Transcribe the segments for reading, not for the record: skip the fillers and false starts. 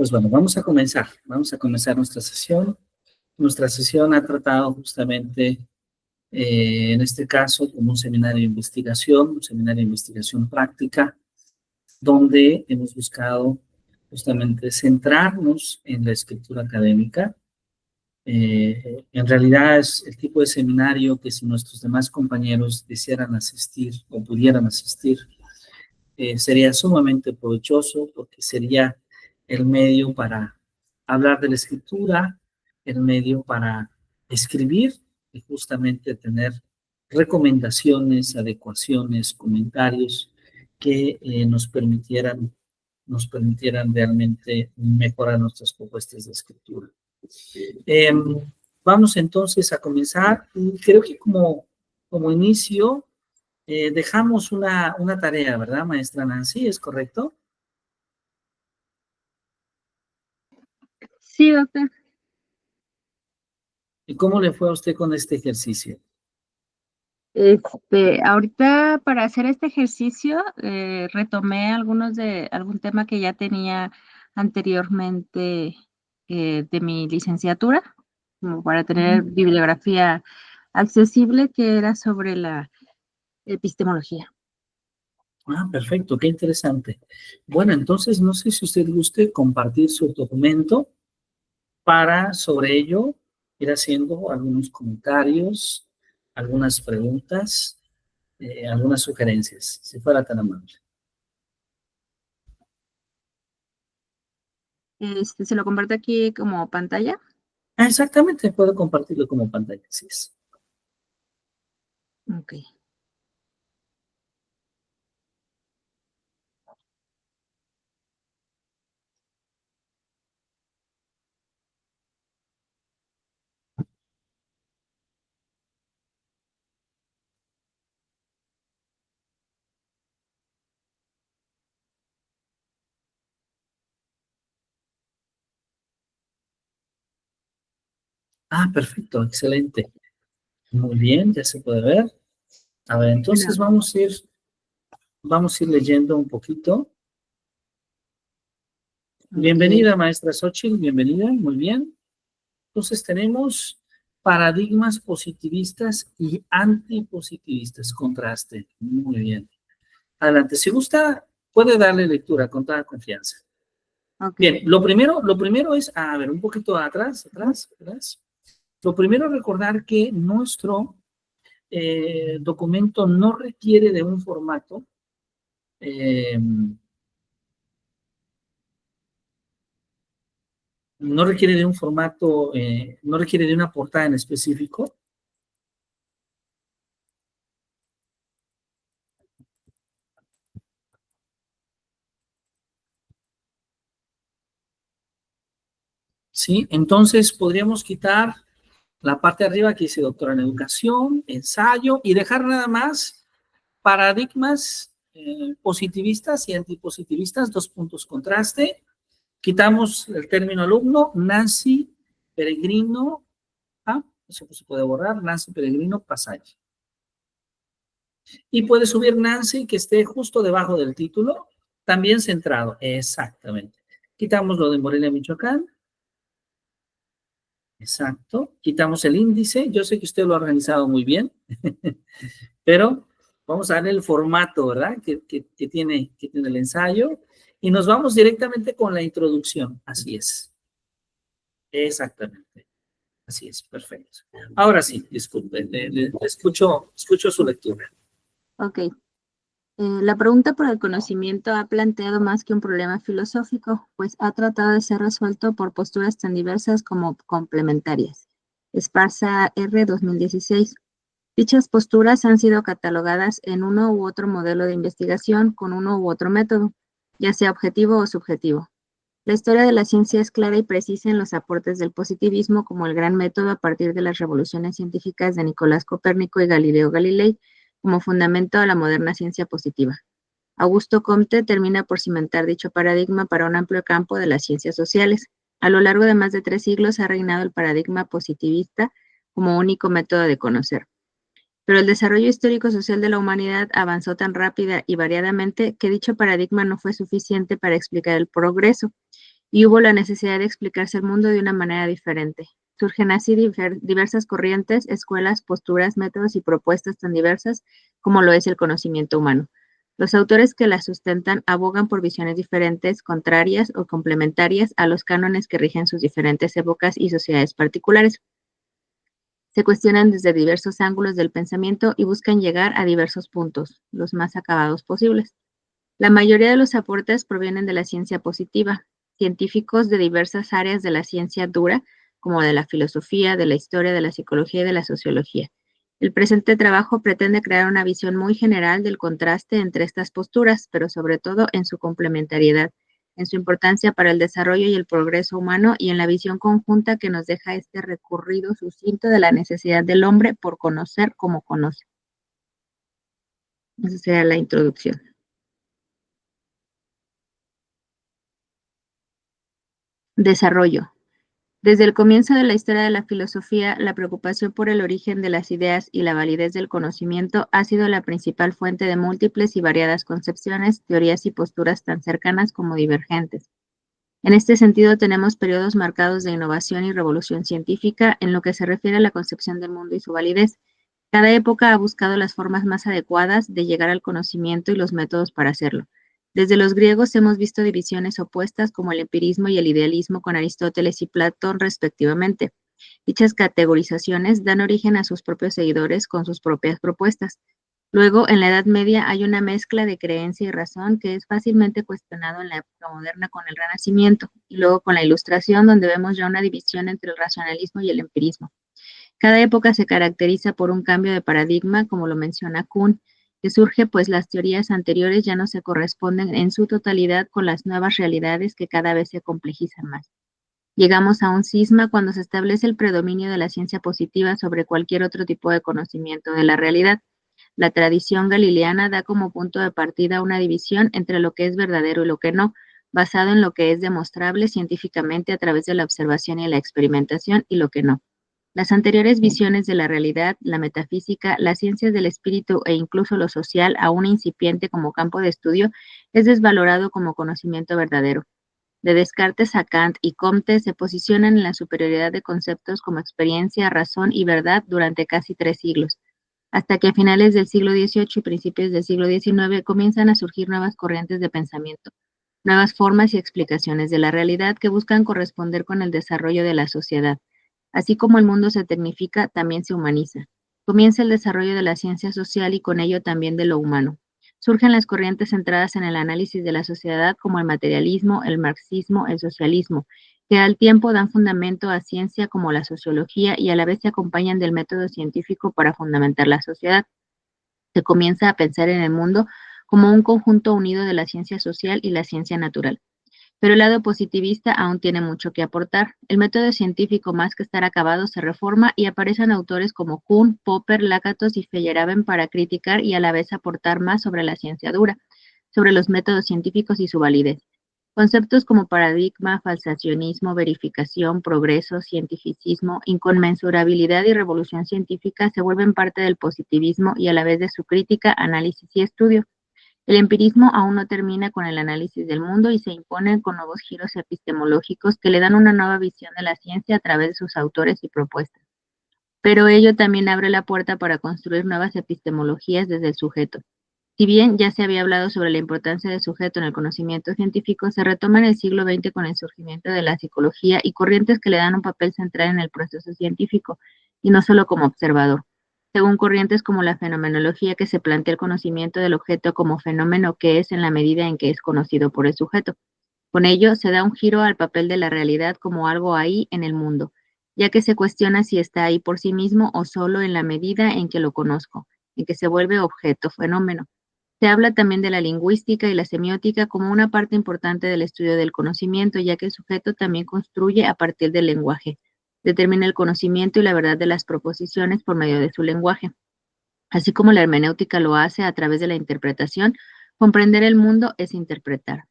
Pues bueno, vamos a comenzar. Vamos a comenzar nuestra sesión. Nuestra sesión ha tratado justamente, en este caso, como un seminario de investigación práctica, donde hemos buscado justamente centrarnos en la escritura académica. En realidad es el tipo de seminario que si nuestros demás compañeros desearan asistir o pudieran asistir, sería sumamente provechoso porque sería el medio para hablar de la escritura, el medio para escribir y justamente tener recomendaciones, adecuaciones, comentarios que nos permitieran realmente mejorar nuestras propuestas de escritura. Eh, Vamos entonces a comenzar y creo que como inicio dejamos una tarea, ¿verdad, maestra Nancy? ¿Es correcto? Sí, doctor. ¿Y cómo le fue a usted con este ejercicio? Ahorita para hacer este ejercicio retomé algún tema que ya tenía anteriormente de mi licenciatura, como para tener bibliografía accesible, que era sobre la epistemología. Ah, perfecto, qué interesante. Bueno, entonces no sé si usted guste compartir su documento para sobre ello ir haciendo algunos comentarios, algunas preguntas, algunas sugerencias, si fuera tan amable. Se lo comparto aquí como pantalla. Ah, exactamente, puedo compartirlo como pantalla, así es. Ok. Ah, perfecto, excelente. Muy bien, ya se puede ver. A ver, entonces Bueno, vamos a ir leyendo un poquito. ok. Bienvenida, maestra Xochitl, bienvenida, muy bien. Entonces tenemos paradigmas positivistas y antipositivistas, contraste. Muy bien. Adelante, si gusta, puede darle lectura con toda confianza. Ok. Bien, lo primero es, a ver, un poquito atrás. Lo primero es recordar que nuestro documento no requiere de un formato no requiere de un formato, no requiere de una portada en específico. ¿Sí? Entonces podríamos quitar la parte de arriba que dice doctora en educación, ensayo, y dejar nada más paradigmas positivistas y antipositivistas, dos puntos contraste. Quitamos el término alumno, Nancy Peregrino, eso se puede borrar, Nancy Peregrino Pasaje. Y puede subir Nancy que esté justo debajo del título, también centrado, exactamente. Quitamos lo de Morelia, Michoacán. Exacto. Quitamos el índice. Yo sé que usted lo ha organizado muy bien, pero vamos a darle el formato, ¿verdad? Que tiene el ensayo. Y nos vamos directamente con la introducción. Así es. Exactamente. Así es. Perfecto. Ahora sí, disculpe. Escucho su lectura. Ok. La pregunta por el conocimiento ha planteado más que un problema filosófico, pues ha tratado de ser resuelto por posturas tan diversas como complementarias. Esparza R. 2016. Dichas posturas han sido catalogadas en uno u otro modelo de investigación con uno u otro método, ya sea objetivo o subjetivo. La historia de la ciencia es clara y precisa en los aportes del positivismo como el gran método a partir de las revoluciones científicas de Nicolás Copérnico y Galileo Galilei como fundamento a la moderna ciencia positiva. Augusto Comte termina por cimentar dicho paradigma para un amplio campo de las ciencias sociales. A lo largo de más de 3 siglos ha reinado el paradigma positivista como único método de conocer. Pero el desarrollo histórico-social de la humanidad avanzó tan rápida y variadamente que dicho paradigma no fue suficiente para explicar el progreso y hubo la necesidad de explicarse el mundo de una manera diferente. Surgen así diversas corrientes, escuelas, posturas, métodos y propuestas tan diversas como lo es el conocimiento humano. Los autores que la sustentan abogan por visiones diferentes, contrarias o complementarias a los cánones que rigen sus diferentes épocas y sociedades particulares. Se cuestionan desde diversos ángulos del pensamiento y buscan llegar a diversos puntos, los más acabados posibles. La mayoría de los aportes provienen de la ciencia positiva, científicos de diversas áreas de la ciencia dura, como de la filosofía, de la historia, de la psicología y de la sociología. El presente trabajo pretende crear una visión muy general del contraste entre estas posturas, pero sobre todo en su complementariedad, en su importancia para el desarrollo y el progreso humano y en la visión conjunta que nos deja este recorrido sucinto de la necesidad del hombre por conocer como conoce. Esa sería la introducción. Desarrollo. Desde el comienzo de la historia de la filosofía, la preocupación por el origen de las ideas y la validez del conocimiento ha sido la principal fuente de múltiples y variadas concepciones, teorías y posturas tan cercanas como divergentes. En este sentido, tenemos periodos marcados de innovación y revolución científica en lo que se refiere a la concepción del mundo y su validez. Cada época ha buscado las formas más adecuadas de llegar al conocimiento y los métodos para hacerlo. Desde los griegos hemos visto divisiones opuestas como el empirismo y el idealismo con Aristóteles y Platón respectivamente. Dichas categorizaciones dan origen a sus propios seguidores con sus propias propuestas. Luego, en la Edad Media hay una mezcla de creencia y razón que es fácilmente cuestionado en la época moderna con el Renacimiento y luego con la Ilustración, donde vemos ya una división entre el racionalismo y el empirismo. Cada época se caracteriza por un cambio de paradigma, como lo menciona Kuhn, que surge pues las teorías anteriores ya no se corresponden en su totalidad con las nuevas realidades que cada vez se complejizan más. Llegamos a un cisma cuando se establece el predominio de la ciencia positiva sobre cualquier otro tipo de conocimiento de la realidad. La tradición galileana da como punto de partida una división entre lo que es verdadero y lo que no, basado en lo que es demostrable científicamente a través de la observación y la experimentación y lo que no. Las anteriores visiones de la realidad, la metafísica, las ciencias del espíritu e incluso lo social, aún incipiente como campo de estudio, es desvalorado como conocimiento verdadero. De Descartes a Kant y Comte se posicionan en la superioridad de conceptos como experiencia, razón y verdad durante casi 3 siglos, hasta que a finales del siglo XVIII y principios del siglo XIX comienzan a surgir nuevas corrientes de pensamiento, nuevas formas y explicaciones de la realidad que buscan corresponder con el desarrollo de la sociedad. Así como el mundo se tecnifica, también se humaniza. Comienza el desarrollo de la ciencia social y con ello también de lo humano. Surgen las corrientes centradas en el análisis de la sociedad como el materialismo, el marxismo, el socialismo, que al tiempo dan fundamento a ciencia como la sociología y a la vez se acompañan del método científico para fundamentar la sociedad. Se comienza a pensar en el mundo como un conjunto unido de la ciencia social y la ciencia natural. Pero el lado positivista aún tiene mucho que aportar. El método científico, más que estar acabado, se reforma y aparecen autores como Kuhn, Popper, Lakatos y Feyerabend para criticar y a la vez aportar más sobre la ciencia dura, sobre los métodos científicos y su validez. Conceptos como paradigma, falsacionismo, verificación, progreso, cientificismo, inconmensurabilidad y revolución científica se vuelven parte del positivismo y a la vez de su crítica, análisis y estudio. El empirismo aún no termina con el análisis del mundo y se impone con nuevos giros epistemológicos que le dan una nueva visión de la ciencia a través de sus autores y propuestas. Pero ello también abre la puerta para construir nuevas epistemologías desde el sujeto. Si bien ya se había hablado sobre la importancia del sujeto en el conocimiento científico, se retoma en el siglo XX con el surgimiento de la psicología y corrientes que le dan un papel central en el proceso científico, y no solo como observador. Según corrientes como la fenomenología, que se plantea el conocimiento del objeto como fenómeno que es en la medida en que es conocido por el sujeto. Con ello, se da un giro al papel de la realidad como algo ahí en el mundo, ya que se cuestiona si está ahí por sí mismo o solo en la medida en que lo conozco, en que se vuelve objeto, fenómeno. Se habla también de la lingüística y la semiótica como una parte importante del estudio del conocimiento, ya que el sujeto también construye a partir del lenguaje. Determina el conocimiento y la verdad de las proposiciones por medio de su lenguaje. Así como la hermenéutica lo hace a través de la interpretación, comprender el mundo es interpretar.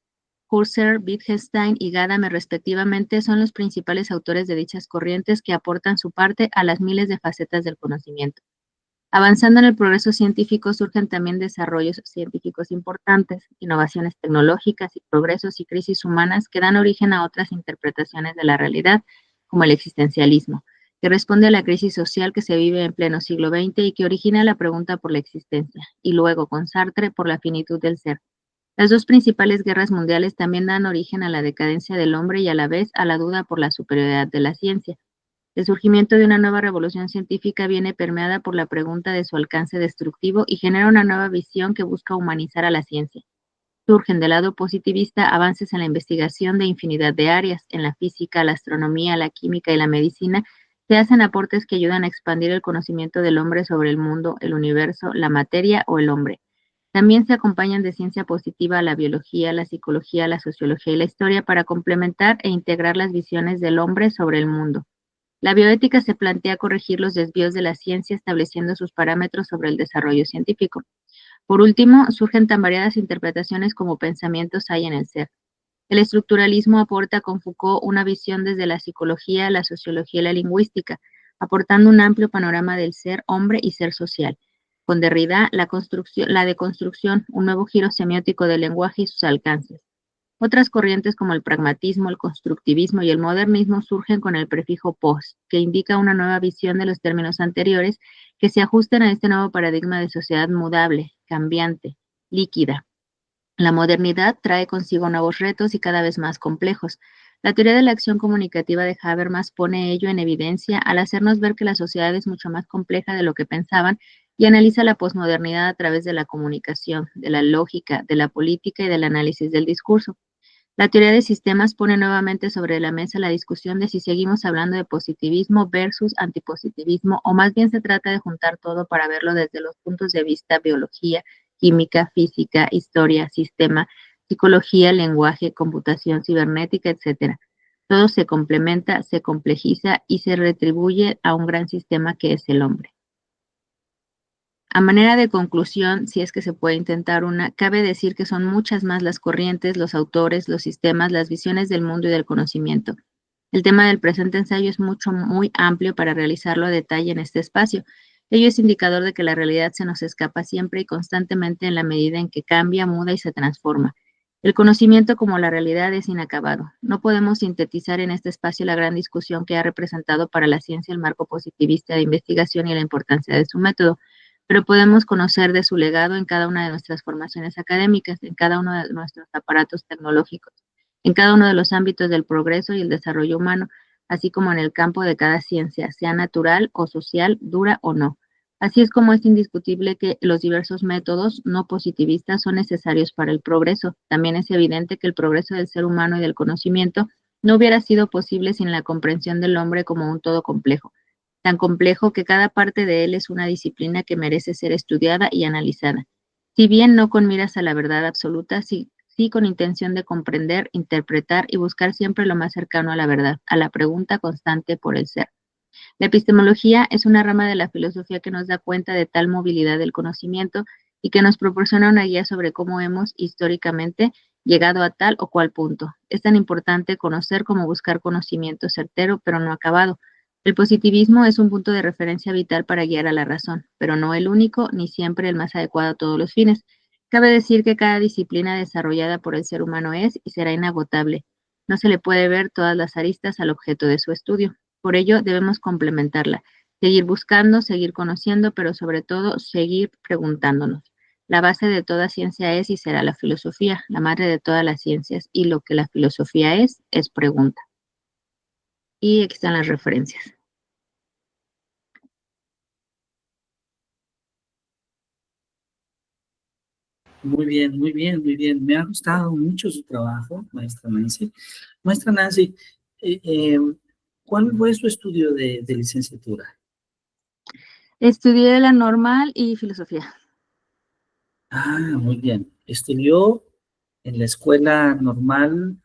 Husserl, Wittgenstein y Gadamer respectivamente son los principales autores de dichas corrientes que aportan su parte a las miles de facetas del conocimiento. Avanzando en el progreso científico surgen también desarrollos científicos importantes, innovaciones tecnológicas y progresos y crisis humanas que dan origen a otras interpretaciones de la realidad, como el existencialismo, que responde a la crisis social que se vive en pleno siglo XX y que origina la pregunta por la existencia, y luego con Sartre por la finitud del ser. Las dos principales guerras mundiales también dan origen a la decadencia del hombre y a la vez a la duda por la superioridad de la ciencia. El surgimiento de una nueva revolución científica viene permeada por la pregunta de su alcance destructivo y genera una nueva visión que busca humanizar a la ciencia. Surgen del lado positivista avances en la investigación de infinidad de áreas, en la física, la astronomía, la química y la medicina. Se hacen aportes que ayudan a expandir el conocimiento del hombre sobre el mundo, el universo, la materia o el hombre. También se acompañan de ciencia positiva la biología, la psicología, la sociología y la historia para complementar e integrar las visiones del hombre sobre el mundo. La bioética se plantea corregir los desvíos de la ciencia estableciendo sus parámetros sobre el desarrollo científico. Por último, surgen tan variadas interpretaciones como pensamientos hay en el ser. El estructuralismo aporta con Foucault una visión desde la psicología, la sociología y la lingüística, aportando un amplio panorama del ser hombre y ser social. Con Derrida, la deconstrucción, un nuevo giro semiótico del lenguaje y sus alcances. Otras corrientes como el pragmatismo, el constructivismo y el modernismo surgen con el prefijo post, que indica una nueva visión de los términos anteriores que se ajusten a este nuevo paradigma de sociedad mudable, cambiante, líquida. La modernidad trae consigo nuevos retos y cada vez más complejos. La teoría de la acción comunicativa de Habermas pone ello en evidencia al hacernos ver que la sociedad es mucho más compleja de lo que pensaban y analiza la posmodernidad a través de la comunicación, de la lógica, de la política y del análisis del discurso. La teoría de sistemas pone nuevamente sobre la mesa la discusión de si seguimos hablando de positivismo versus antipositivismo, o más bien se trata de juntar todo para verlo desde los puntos de vista biología, química, física, historia, sistema, psicología, lenguaje, computación, cibernética, etc. Todo se complementa, se complejiza y se retribuye a un gran sistema que es el hombre. A manera de conclusión, si es que se puede intentar una, cabe decir que son muchas más las corrientes, los autores, los sistemas, las visiones del mundo y del conocimiento. El tema del presente ensayo es muy amplio para realizarlo a detalle en este espacio. Ello es indicador de que la realidad se nos escapa siempre y constantemente en la medida en que cambia, muda y se transforma. El conocimiento como la realidad es inacabado. No podemos sintetizar en este espacio la gran discusión que ha representado para la ciencia el marco positivista de investigación y la importancia de su método, pero podemos conocer de su legado en cada una de nuestras formaciones académicas, en cada uno de nuestros aparatos tecnológicos, en cada uno de los ámbitos del progreso y el desarrollo humano, así como en el campo de cada ciencia, sea natural o social, dura o no. Así es como es indiscutible que los diversos métodos no positivistas son necesarios para el progreso. También es evidente que el progreso del ser humano y del conocimiento no hubiera sido posible sin la comprensión del hombre como un todo complejo, tan complejo que cada parte de él es una disciplina que merece ser estudiada y analizada. Si bien no con miras a la verdad absoluta, sí con intención de comprender, interpretar y buscar siempre lo más cercano a la verdad, a la pregunta constante por el ser. La epistemología es una rama de la filosofía que nos da cuenta de tal movilidad del conocimiento y que nos proporciona una guía sobre cómo hemos históricamente llegado a tal o cual punto. Es tan importante conocer como buscar conocimiento certero, pero no acabado. El positivismo es un punto de referencia vital para guiar a la razón, pero no el único ni siempre el más adecuado a todos los fines. Cabe decir que cada disciplina desarrollada por el ser humano es y será inagotable. No se le puede ver todas las aristas al objeto de su estudio. Por ello, debemos complementarla, seguir buscando, seguir conociendo, pero sobre todo seguir preguntándonos. La base de toda ciencia es y será la filosofía, la madre de todas las ciencias, y lo que la filosofía es pregunta. Y aquí están las referencias. Muy bien, muy bien, muy bien. Me ha gustado mucho su trabajo, maestra Nancy. Maestra Nancy, eh, eh, ¿cuál fue su estudio de licenciatura? Estudié la normal y filosofía. Ah, muy bien. ¿Estudió en la escuela normal,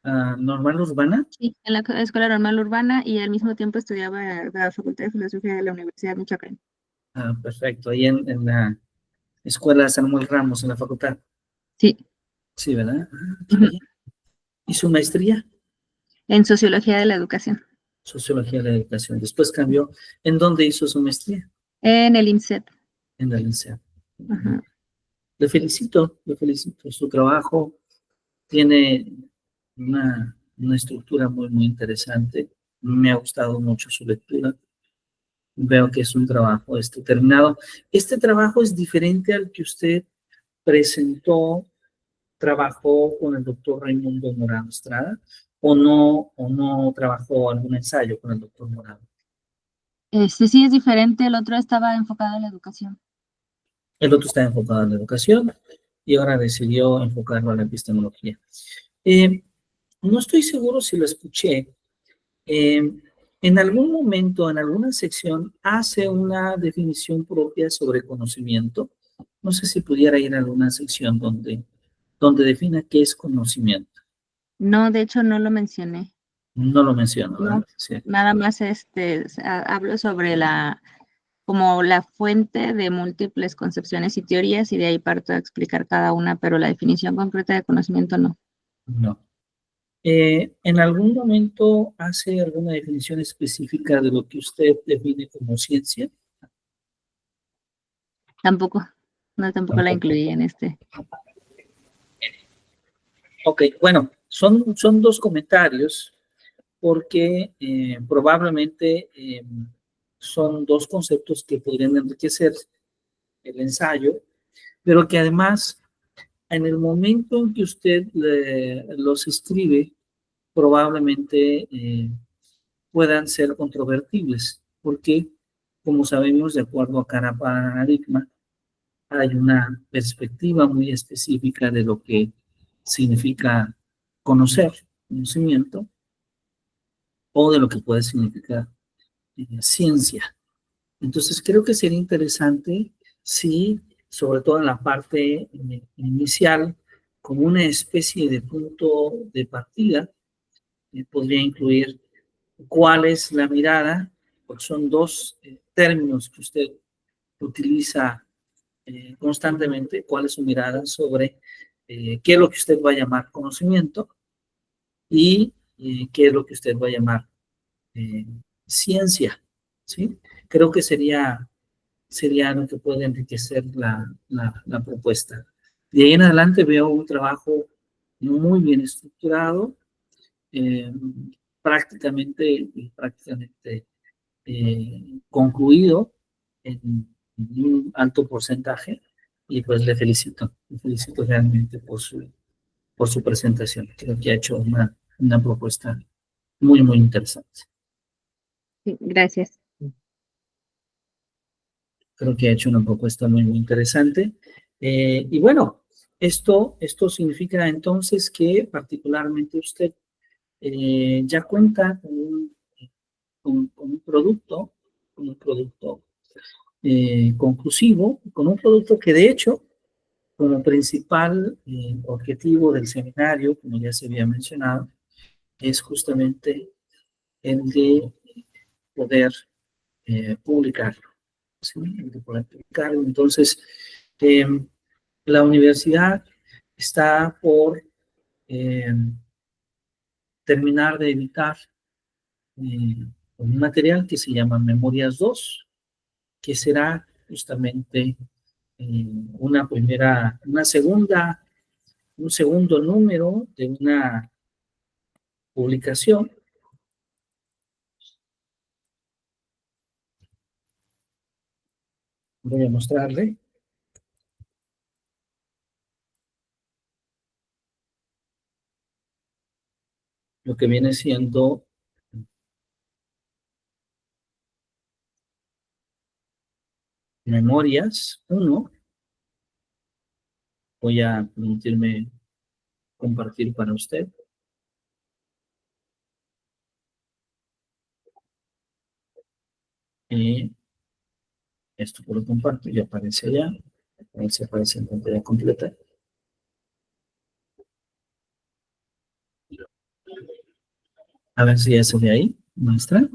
normal urbana? Sí, en la Escuela Normal Urbana y al mismo tiempo estudiaba en la Facultad de Filosofía de la Universidad de Michoacán. Ah, perfecto. Ahí en la escuela Samuel Ramos, en la facultad. Sí. Sí, ¿verdad? Ah, qué Ujú. bien. ¿Y su maestría? En Sociología de la Educación. Sociología de la educación. Después cambió. ¿En dónde hizo su maestría? En el INSET. En el INSEAD. Ajá. Le felicito, le felicito. Su trabajo tiene una estructura muy, muy interesante. Me ha gustado mucho su lectura. Veo que es un trabajo terminado. ¿Este trabajo es diferente al que usted presentó, trabajó con el doctor Raimundo Morado Estrada, o no trabajó algún ensayo con el doctor Morado? Sí es diferente, el otro estaba enfocado en la educación. El otro está enfocado en la educación y ahora decidió enfocarlo a la epistemología. No estoy seguro si lo escuché. Eh, en algún momento, en alguna sección, hace una definición propia sobre conocimiento. No sé si pudiera ir a alguna sección donde defina qué es conocimiento. No, de hecho no lo mencioné. No lo menciono, ¿verdad? No, Sí. nada más hablo sobre como la fuente de múltiples concepciones y teorías y de ahí parto a explicar cada una, pero la definición concreta de conocimiento no. No. ¿En algún momento hace alguna definición específica de lo que usted define como ciencia? Tampoco, no, tampoco la Tampoco. incluí en este. Ok, bueno, son dos comentarios porque probablemente son dos conceptos que podrían enriquecer el ensayo, pero que además en el momento en que usted los escribe, probablemente puedan ser controvertibles, porque como sabemos, de acuerdo a cada paradigma, hay una perspectiva muy específica de lo que significa conocer, conocimiento, o de lo que puede significar ciencia. Entonces, creo que sería interesante si, sobre todo en la parte inicial, como una especie de punto de partida, podría incluir cuál es la mirada, porque son dos términos que usted utiliza constantemente, cuál es su mirada sobre qué es lo que usted va a llamar conocimiento y qué es lo que usted va a llamar eh, ciencia, ¿sí? Creo que sería lo que puede enriquecer la propuesta. De ahí en adelante veo un trabajo muy bien estructurado, eh, prácticamente concluido en un alto porcentaje, y pues le felicito realmente por su presentación. Creo que ha hecho una propuesta muy, muy interesante. Sí, gracias. Creo que ha hecho una propuesta muy, muy interesante. Y bueno, esto significa entonces que particularmente usted ya cuenta con un producto conclusivo, con un producto que de hecho, como principal objetivo del seminario, como ya se había mencionado, es justamente el de poder publicarlo. ¿Sí? El de poder publicarlo. Entonces, eh, la universidad está por eh, terminar de editar un material que se llama Memorias 2, que será justamente un segundo número de una publicación. Voy a mostrarle lo que viene siendo Memorias 1. Voy a permitirme compartir para usted. Y esto lo comparto y aparece allá. Ahí se aparece en pantalla completa. A ver si ya se ve ahí, maestra.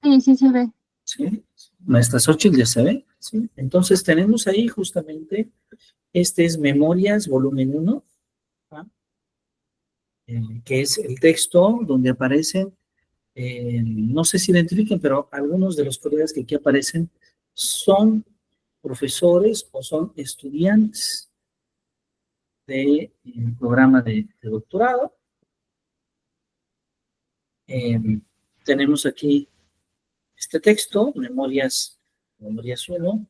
Sí, sí se ve. ¿Sí? Maestra Xochitl, ya se ve. ¿Sí? Entonces tenemos ahí justamente, este es Memorias, volumen 1, ¿ah? Que es el texto donde aparecen, no sé si identifiquen, pero algunos de los colegas que aquí aparecen son profesores o son estudiantes del programa de doctorado. Tenemos aquí este texto, Memorias 1.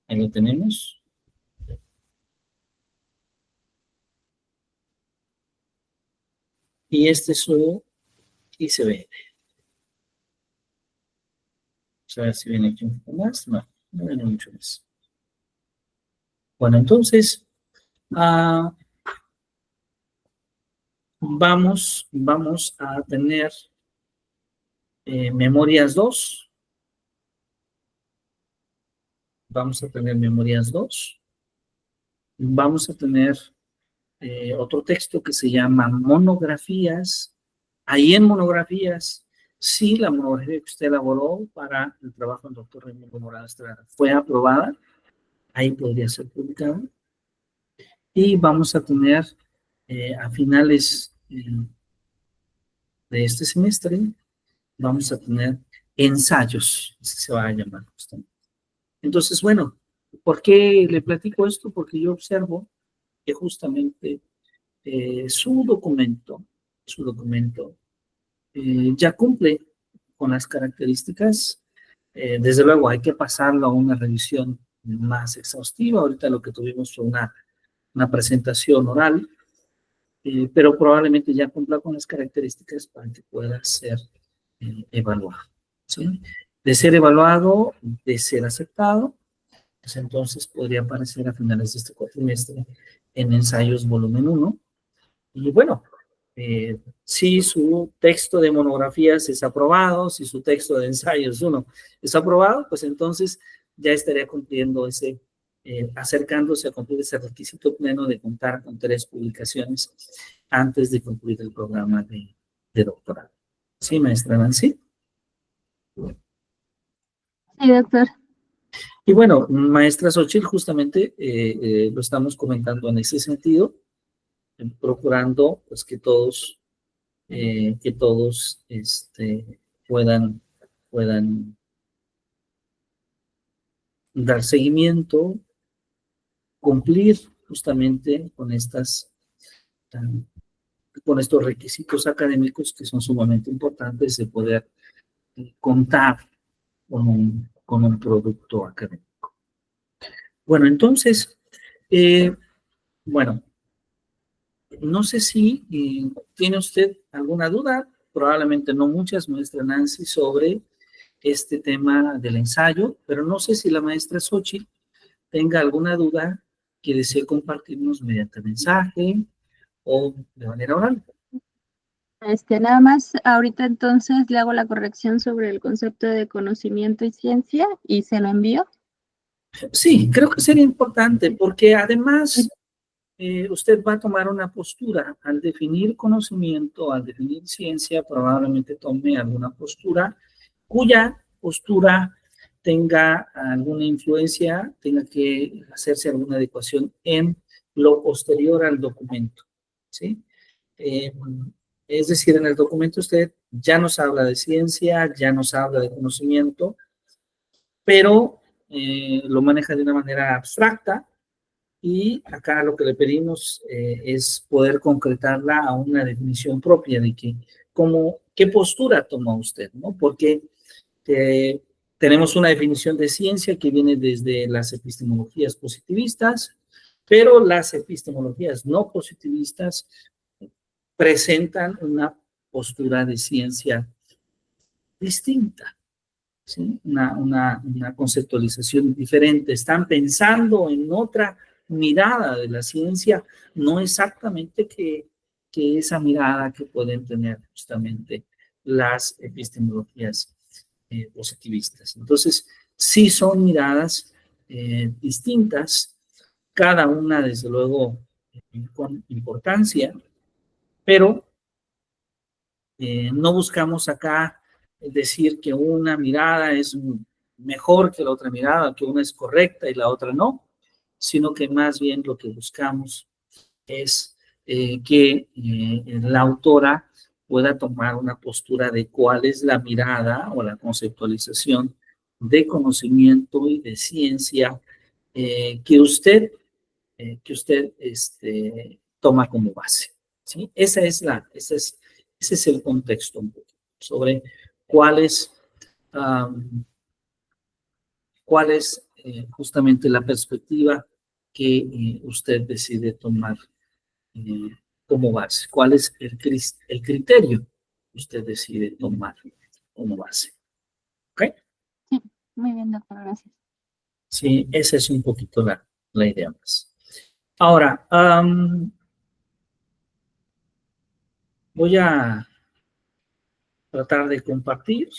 Ahí lo tenemos. Y este es su ICBM. Vamos a ver si viene aquí un poco más. No, no viene mucho más. Bueno, entonces, vamos a tener Memorias 2. Vamos a tener Memorias 2. Vamos a tener otro texto que se llama Monografías. Ahí en Monografías, sí, la monografía que usted elaboró para el trabajo del doctor Raimundo Morales Estrada fue aprobada. Ahí podría ser publicada. Y vamos a tener a finales de este semestre, vamos a tener ensayos, así se va a llamar justamente. Entonces, bueno, ¿por qué le platico esto? Porque yo observo que justamente su documento ya cumple con las características. Desde luego hay que pasarlo a una revisión más exhaustiva. Ahorita lo que tuvimos fue una presentación oral, pero probablemente ya cumpla con las características para que pueda ser evaluado, ¿sí? De ser evaluado, de ser aceptado, pues entonces podría aparecer a finales de este cuatrimestre en Ensayos volumen 1. Y bueno, si su texto de monografías es aprobado, si su texto de ensayos 1 es aprobado, pues entonces ya estaría cumpliendo acercándose a cumplir ese requisito pleno de contar con 3 publicaciones antes de concluir el programa de doctorado. ¿Sí, maestra Nancy? Sí, doctor. Y bueno, maestra Xochitl, justamente lo estamos comentando en ese sentido, procurando pues que todos puedan dar seguimiento, cumplir justamente con estos requisitos académicos que son sumamente importantes de poder contar con un producto académico. Bueno, entonces, bueno, no sé si tiene usted alguna duda, probablemente no muchas, maestra Nancy, sobre este tema del ensayo, pero no sé si la maestra Xochitl tenga alguna duda que desee compartirnos mediante mensaje o de manera oral. Nada más, ahorita entonces le hago la corrección sobre el concepto de conocimiento y ciencia y se lo envío. Sí, creo que sería importante porque además usted va a tomar una postura al definir conocimiento, al definir ciencia, probablemente tome alguna postura cuya postura tenga alguna influencia, tenga que hacerse alguna adecuación en lo posterior al documento, ¿sí? Es decir, en el documento usted ya nos habla de ciencia, ya nos habla de conocimiento, pero lo maneja de una manera abstracta y acá lo que le pedimos es poder concretarla a una definición propia de qué postura toma usted, ¿no? Porque tenemos una definición de ciencia que viene desde las epistemologías positivistas, pero las epistemologías no positivistas presentan una postura de ciencia distinta, ¿sí? Una conceptualización diferente. Están pensando en otra mirada de la ciencia, no exactamente que esa mirada que pueden tener justamente las epistemologías positivistas. Entonces, sí son miradas distintas, cada una desde luego con importancia, pero no buscamos acá decir que una mirada es mejor que la otra mirada, que una es correcta y la otra no, sino que más bien lo que buscamos es que la autora pueda tomar una postura de cuál es la mirada o la conceptualización de conocimiento y de ciencia que usted toma como base, ¿sí? Ese es el contexto un poco sobre cuál es, justamente la perspectiva que usted decide tomar eh, como base, cuál es el criterio que usted decide tomar como base. ¿Ok? Sí, muy bien, doctor, gracias. Sí, esa es un poquito la idea más. Ahora, voy a tratar de compartir.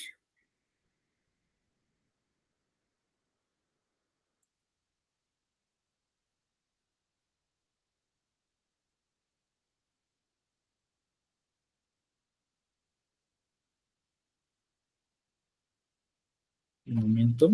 Un momento.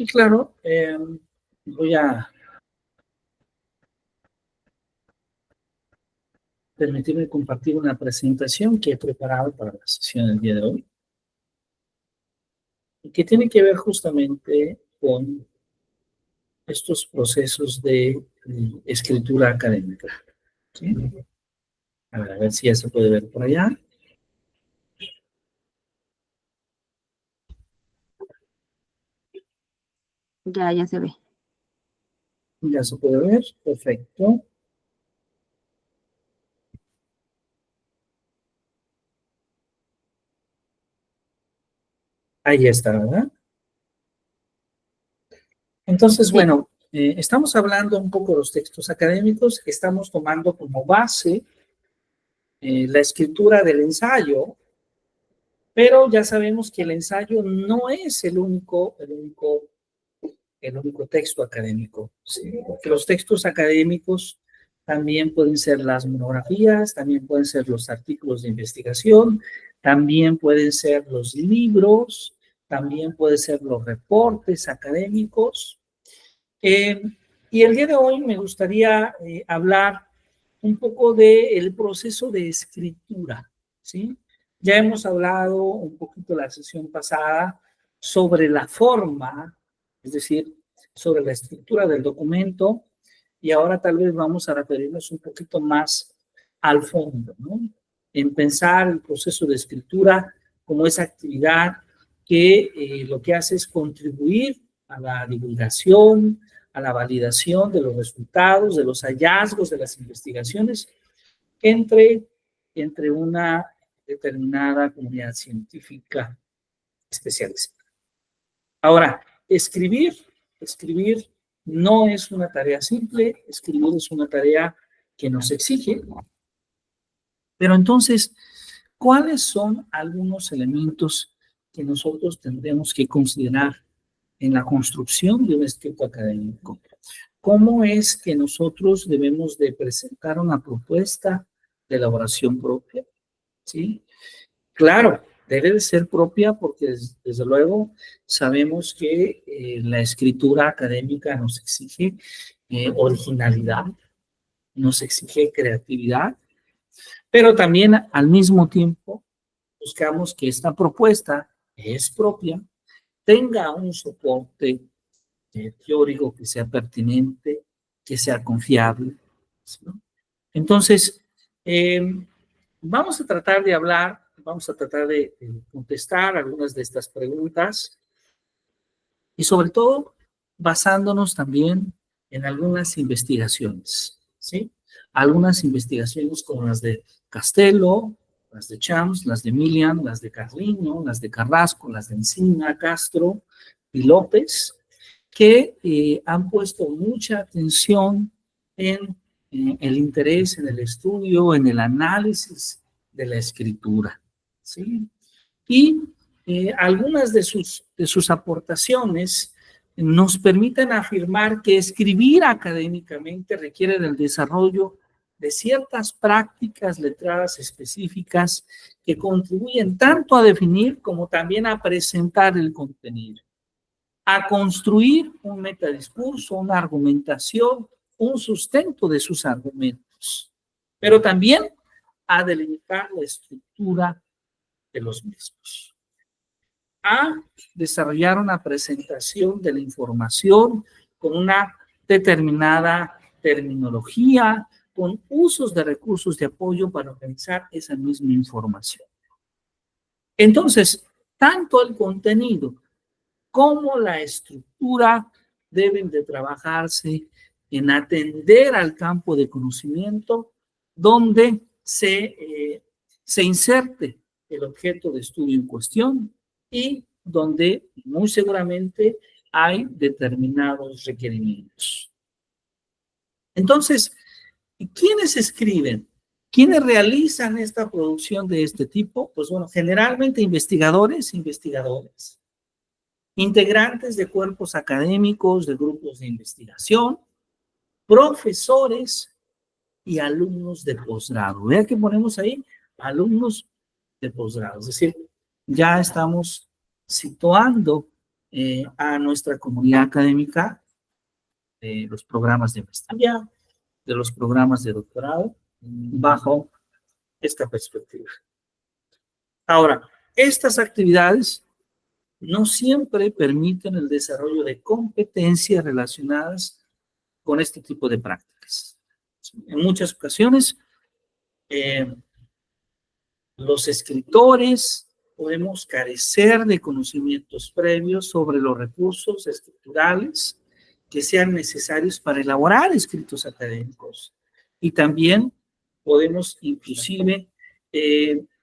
Y claro, voy a permitirme compartir una presentación que he preparado para la sesión del día de hoy, y que tiene que ver justamente con estos procesos de escritura académica. ¿Sí? A ver si ya se puede ver por allá. Ya se ve. Ya se puede ver, perfecto. Ahí está, ¿verdad? Entonces, Sí, bueno, estamos hablando un poco de los textos académicos, estamos tomando como base la escritura del ensayo, pero ya sabemos que el ensayo no es el único texto académico, ¿sí? Porque los textos académicos también pueden ser las monografías, también pueden ser los artículos de investigación, también pueden ser los libros, también pueden ser los reportes académicos. Eh, y el día de hoy me gustaría hablar un poco del proceso de escritura, ¿sí? Ya hemos hablado un poquito la sesión pasada sobre la forma, es decir, sobre la estructura del documento, y ahora tal vez vamos a referirnos un poquito más al fondo, ¿no? En pensar el proceso de escritura como esa actividad que lo que hace es contribuir a la divulgación, a la validación de los resultados, de los hallazgos de las investigaciones entre una determinada comunidad científica especializada. Ahora, escribir no es una tarea simple, escribir es una tarea que nos exige, pero entonces, ¿cuáles son algunos elementos que nosotros tendremos que considerar en la construcción de un escrito académico? ¿Cómo es que nosotros debemos de presentar una propuesta de elaboración propia? ¿Sí? Claro, debe de ser propia porque desde luego sabemos que la escritura académica nos exige originalidad, nos exige creatividad, pero también al mismo tiempo buscamos que esta propuesta, que es propia, tenga un soporte teórico que sea pertinente, que sea confiable, ¿no? Entonces, eh, vamos a tratar de contestar algunas de estas preguntas y sobre todo basándonos también en algunas investigaciones, ¿sí? Algunas investigaciones como las de Castello, las de Chams, las de Milian, las de Carlino, las de Carrasco, las de Encina, Castro y López, que han puesto mucha atención en el interés en el estudio, en el análisis de la escritura, ¿sí? Y algunas de sus aportaciones nos permiten afirmar que escribir académicamente requiere del desarrollo de ciertas prácticas letradas específicas que contribuyen tanto a definir como también a presentar el contenido, a construir un metadiscurso, una argumentación, un sustento de sus argumentos, pero también a delimitar la estructura de los mismos, a desarrollar una presentación de la información con una determinada terminología, con usos de recursos de apoyo para organizar esa misma información. Entonces, tanto el contenido como la estructura deben de trabajarse en atender al campo de conocimiento donde se inserte el objeto de estudio en cuestión y donde muy seguramente hay determinados requerimientos. Entonces, ¿quiénes escriben? ¿Quiénes realizan esta producción de este tipo? Pues bueno, generalmente investigadores, integrantes de cuerpos académicos, de grupos de investigación, profesores y alumnos de posgrado. Vea que ponemos ahí alumnos de posgrado, es decir, ya estamos situando a nuestra comunidad académica de los programas de maestría, de los programas de doctorado, bajo esta perspectiva. Ahora, estas actividades no siempre permiten el desarrollo de competencias relacionadas con este tipo de prácticas. En muchas ocasiones, los escritores podemos carecer de conocimientos previos sobre los recursos escriturales que sean necesarios para elaborar escritos académicos. Y también podemos inclusive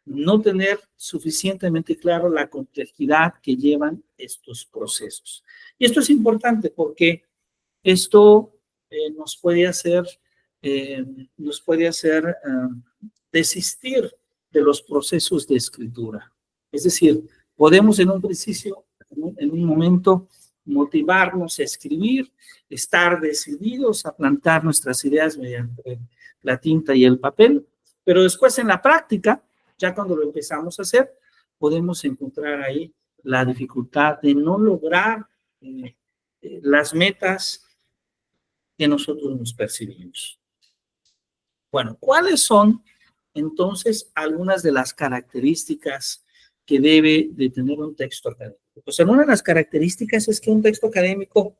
no tener suficientemente claro la complejidad que llevan estos procesos. Y esto es importante porque esto nos puede hacer desistir de los procesos de escritura. Es decir, podemos en un principio, en un momento, motivarnos a escribir, estar decididos a plantar nuestras ideas mediante la tinta y el papel, pero después en la práctica, ya cuando lo empezamos a hacer, podemos encontrar ahí la dificultad de no lograr las metas que nosotros nos percibimos. Bueno, ¿cuáles son entonces algunas de las características que debe de tener un texto académico? Pues una de las características es que un texto académico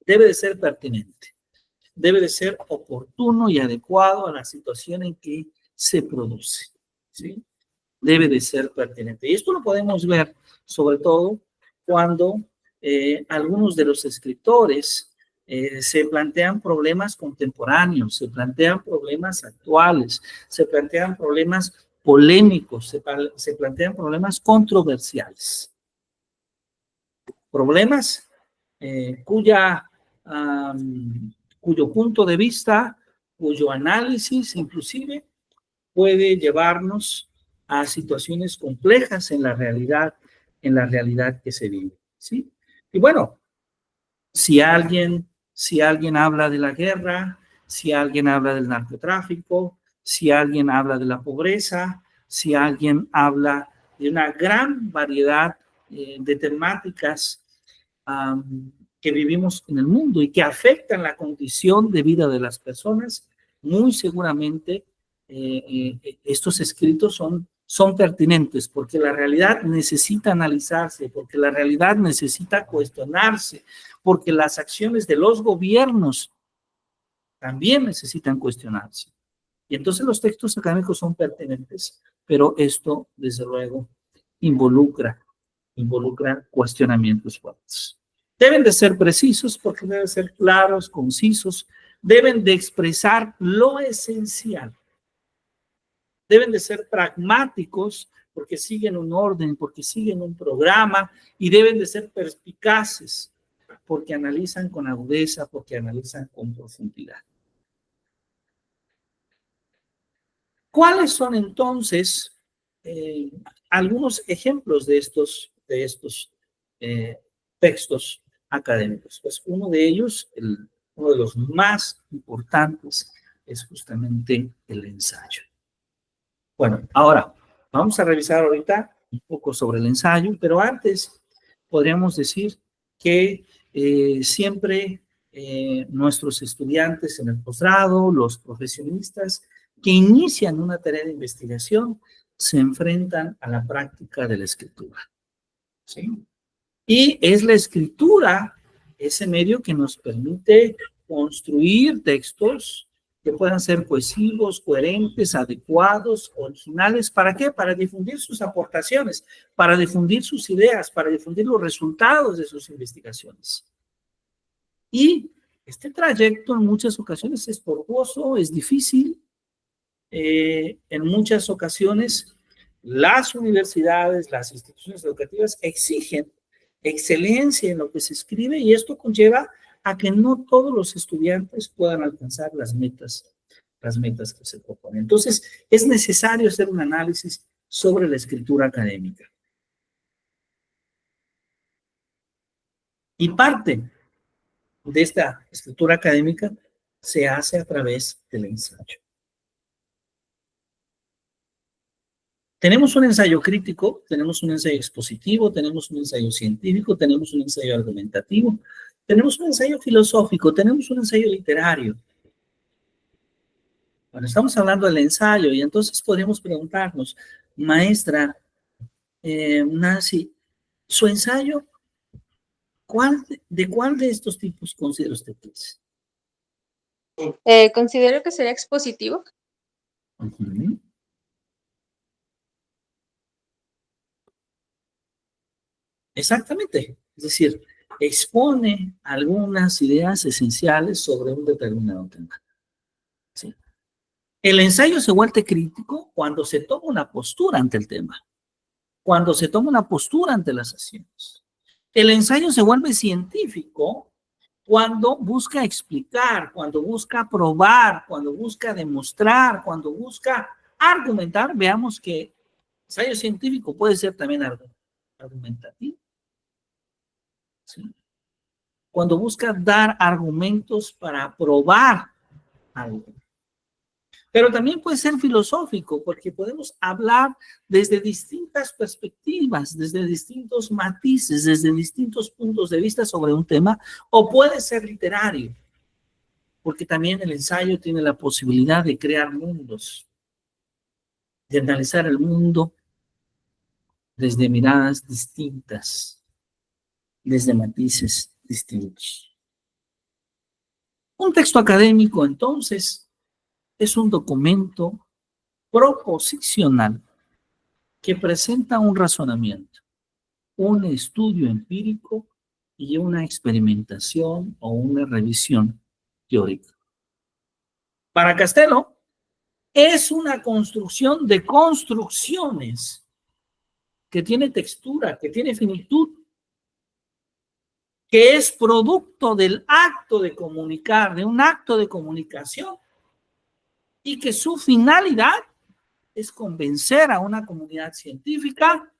debe de ser pertinente, debe de ser oportuno y adecuado a la situación en que se produce, ¿sí? Debe de ser pertinente. Y esto lo podemos ver sobre todo cuando algunos de los escritores se plantean problemas contemporáneos, se plantean problemas actuales, se plantean problemas polémicos, se plantean problemas controversiales. Problemas cuyo punto de vista, cuyo análisis inclusive puede llevarnos a situaciones complejas en la realidad que se vive, ¿sí? Y bueno, si alguien habla de la guerra, si alguien habla del narcotráfico, si alguien habla de la pobreza, si alguien habla de una gran variedad de temáticas que vivimos en el mundo y que afectan la condición de vida de las personas, muy seguramente estos escritos son pertinentes porque la realidad necesita analizarse, porque la realidad necesita cuestionarse, porque las acciones de los gobiernos también necesitan cuestionarse. Y entonces los textos académicos son pertinentes, pero esto, desde luego, involucra cuestionamientos fuertes. Deben de ser precisos porque deben ser claros, concisos, deben de expresar lo esencial. Deben de ser pragmáticos porque siguen un orden, porque siguen un programa y deben de ser perspicaces porque analizan con agudeza, porque analizan con profundidad. ¿Cuáles son entonces algunos ejemplos de estos textos académicos? Pues uno de ellos, uno de los más importantes, es justamente el ensayo. Bueno, ahora vamos a revisar ahorita un poco sobre el ensayo, pero antes podríamos decir que siempre nuestros estudiantes en el posgrado, los profesionistas que inician una tarea de investigación, se enfrentan a la práctica de la escritura, ¿sí? Y es la escritura ese medio que nos permite construir textos que puedan ser cohesivos, coherentes, adecuados, originales. ¿Para qué? Para difundir sus aportaciones, para difundir sus ideas, para difundir los resultados de sus investigaciones. Y este trayecto en muchas ocasiones es tortuoso, es difícil. En muchas ocasiones las universidades, las instituciones educativas exigen excelencia en lo que se escribe y esto conlleva a que no todos los estudiantes puedan alcanzar las metas que se proponen. Entonces, es necesario hacer un análisis sobre la escritura académica. Y parte de esta escritura académica se hace a través del ensayo. Tenemos un ensayo crítico, tenemos un ensayo expositivo, tenemos un ensayo científico, tenemos un ensayo argumentativo, tenemos un ensayo filosófico, tenemos un ensayo literario. Bueno, estamos hablando del ensayo y entonces podemos preguntarnos, maestra Nancy, su ensayo, ¿de cuál de estos tipos considera usted que es? Considero que sería expositivo. Uh-huh. Exactamente, es decir, expone algunas ideas esenciales sobre un determinado tema. ¿Sí? El ensayo se vuelve crítico cuando se toma una postura ante el tema, cuando se toma una postura ante las acciones. El ensayo se vuelve científico cuando busca explicar, cuando busca probar, cuando busca demostrar, cuando busca argumentar. Veamos que el ensayo científico puede ser también argumentativo. ¿Sí? Cuando busca dar argumentos para probar algo. Pero también puede ser filosófico, porque podemos hablar desde distintas perspectivas, desde distintos matices, desde distintos puntos de vista sobre un tema, o puede ser literario, porque también el ensayo tiene la posibilidad de crear mundos, de analizar el mundo desde miradas distintas, desde matices distintos. Un texto académico, entonces, es un documento proposicional que presenta un razonamiento, un estudio empírico y una experimentación o una revisión teórica. Para Castelo, es una construcción de construcciones que tiene textura, que tiene finitud, que es producto del acto de comunicar, de un acto de comunicación, y que su finalidad es convencer a una comunidad científica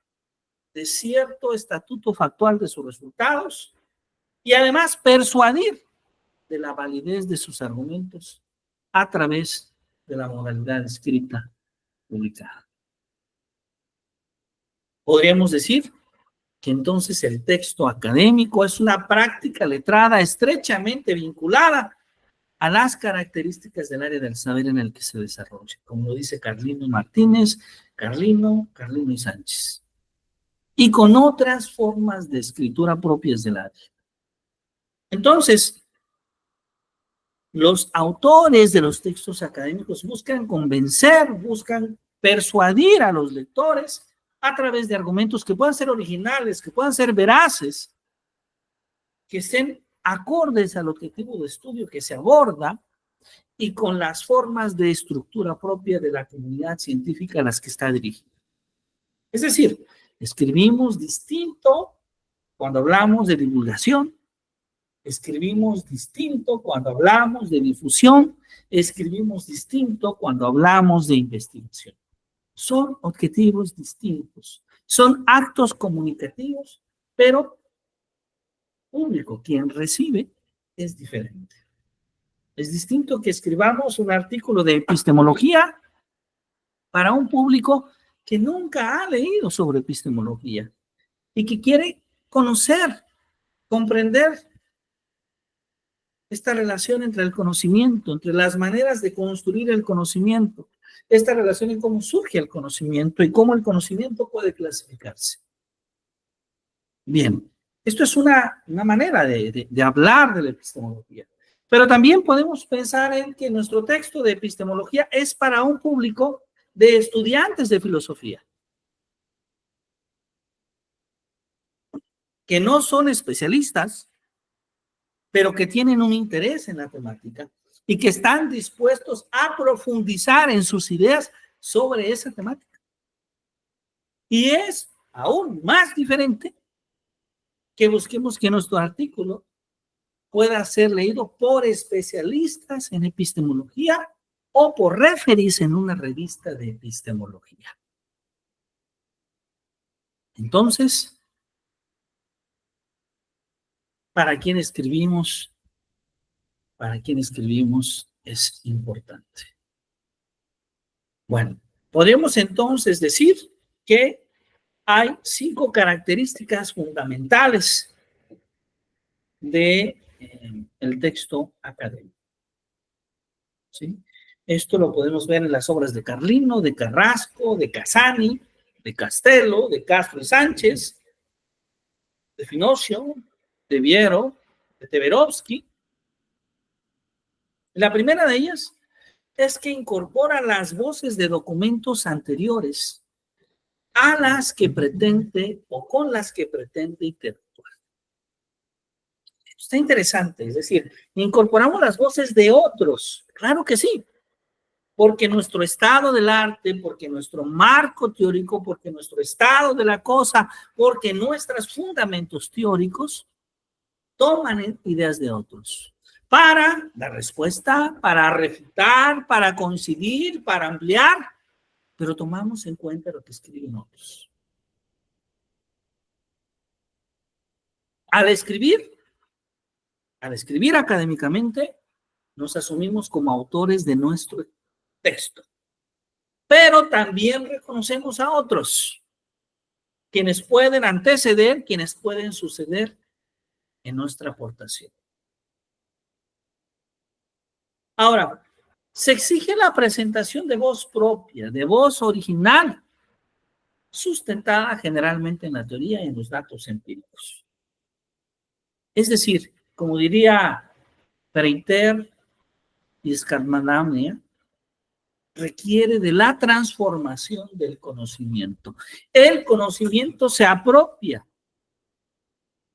de cierto estatuto factual de sus resultados y además persuadir de la validez de sus argumentos a través de la modalidad escrita publicada. Podríamos decir que entonces el texto académico es una práctica letrada estrechamente vinculada a las características del área del saber en el que se desarrolla, como lo dice Carlino Martínez, Carlino y Sánchez, y con otras formas de escritura propias del área. Entonces, los autores de los textos académicos buscan convencer, buscan persuadir a los lectores a través de argumentos que puedan ser originales, que puedan ser veraces, que estén acordes al objetivo de estudio que se aborda y con las formas de estructura propia de la comunidad científica a las que está dirigida. Es decir, escribimos distinto cuando hablamos de divulgación, escribimos distinto cuando hablamos de difusión escribimos distinto cuando hablamos de investigación. Son objetivos distintos, son actos comunicativos, pero público, quien recibe, es diferente. Es distinto que escribamos un artículo de epistemología para un público que nunca ha leído sobre epistemología y que quiere conocer, comprender esta relación entre el conocimiento, entre las maneras de construir el conocimiento, esta relación en cómo surge el conocimiento y cómo el conocimiento puede clasificarse. Bien, esto es una manera de hablar de la epistemología. Pero también podemos pensar en que nuestro texto de epistemología es para un público de estudiantes de filosofía, que no son especialistas, pero que tienen un interés en la temática y que están dispuestos a profundizar en sus ideas sobre esa temática. Y es aún más diferente que busquemos que nuestro artículo pueda ser leído por especialistas en epistemología o por referirse en una revista de epistemología. Entonces, ¿para quién escribimos? ¿Para quién escribimos? Es importante. Bueno, podríamos entonces decir que hay 5 características fundamentales de el texto académico. ¿Sí? Esto lo podemos ver en las obras de Carlino, de Carrasco, de Casani, de Castelo, de Castro y Sánchez, de Finocio, de Viero, de Teberovsky. La primera de ellas es que incorpora las voces de documentos anteriores a las que pretende o con las que pretende interactuar. Está interesante, es decir, incorporamos las voces de otros, claro que sí, porque nuestro estado del arte, porque nuestro marco teórico, porque nuestro estado de la cosa, porque nuestros fundamentos teóricos toman ideas de otros para dar respuesta, para refutar, para coincidir, para ampliar, pero tomamos en cuenta lo que escriben otros. Al escribir académicamente, nos asumimos como autores de nuestro texto, pero también reconocemos a otros, quienes pueden anteceder, quienes pueden suceder en nuestra aportación. Ahora, se exige la presentación de voz propia, de voz original, sustentada generalmente en la teoría y en los datos empíricos. Es decir, como diría Breiter y Scarnamania, requiere de la transformación del conocimiento. El conocimiento se apropia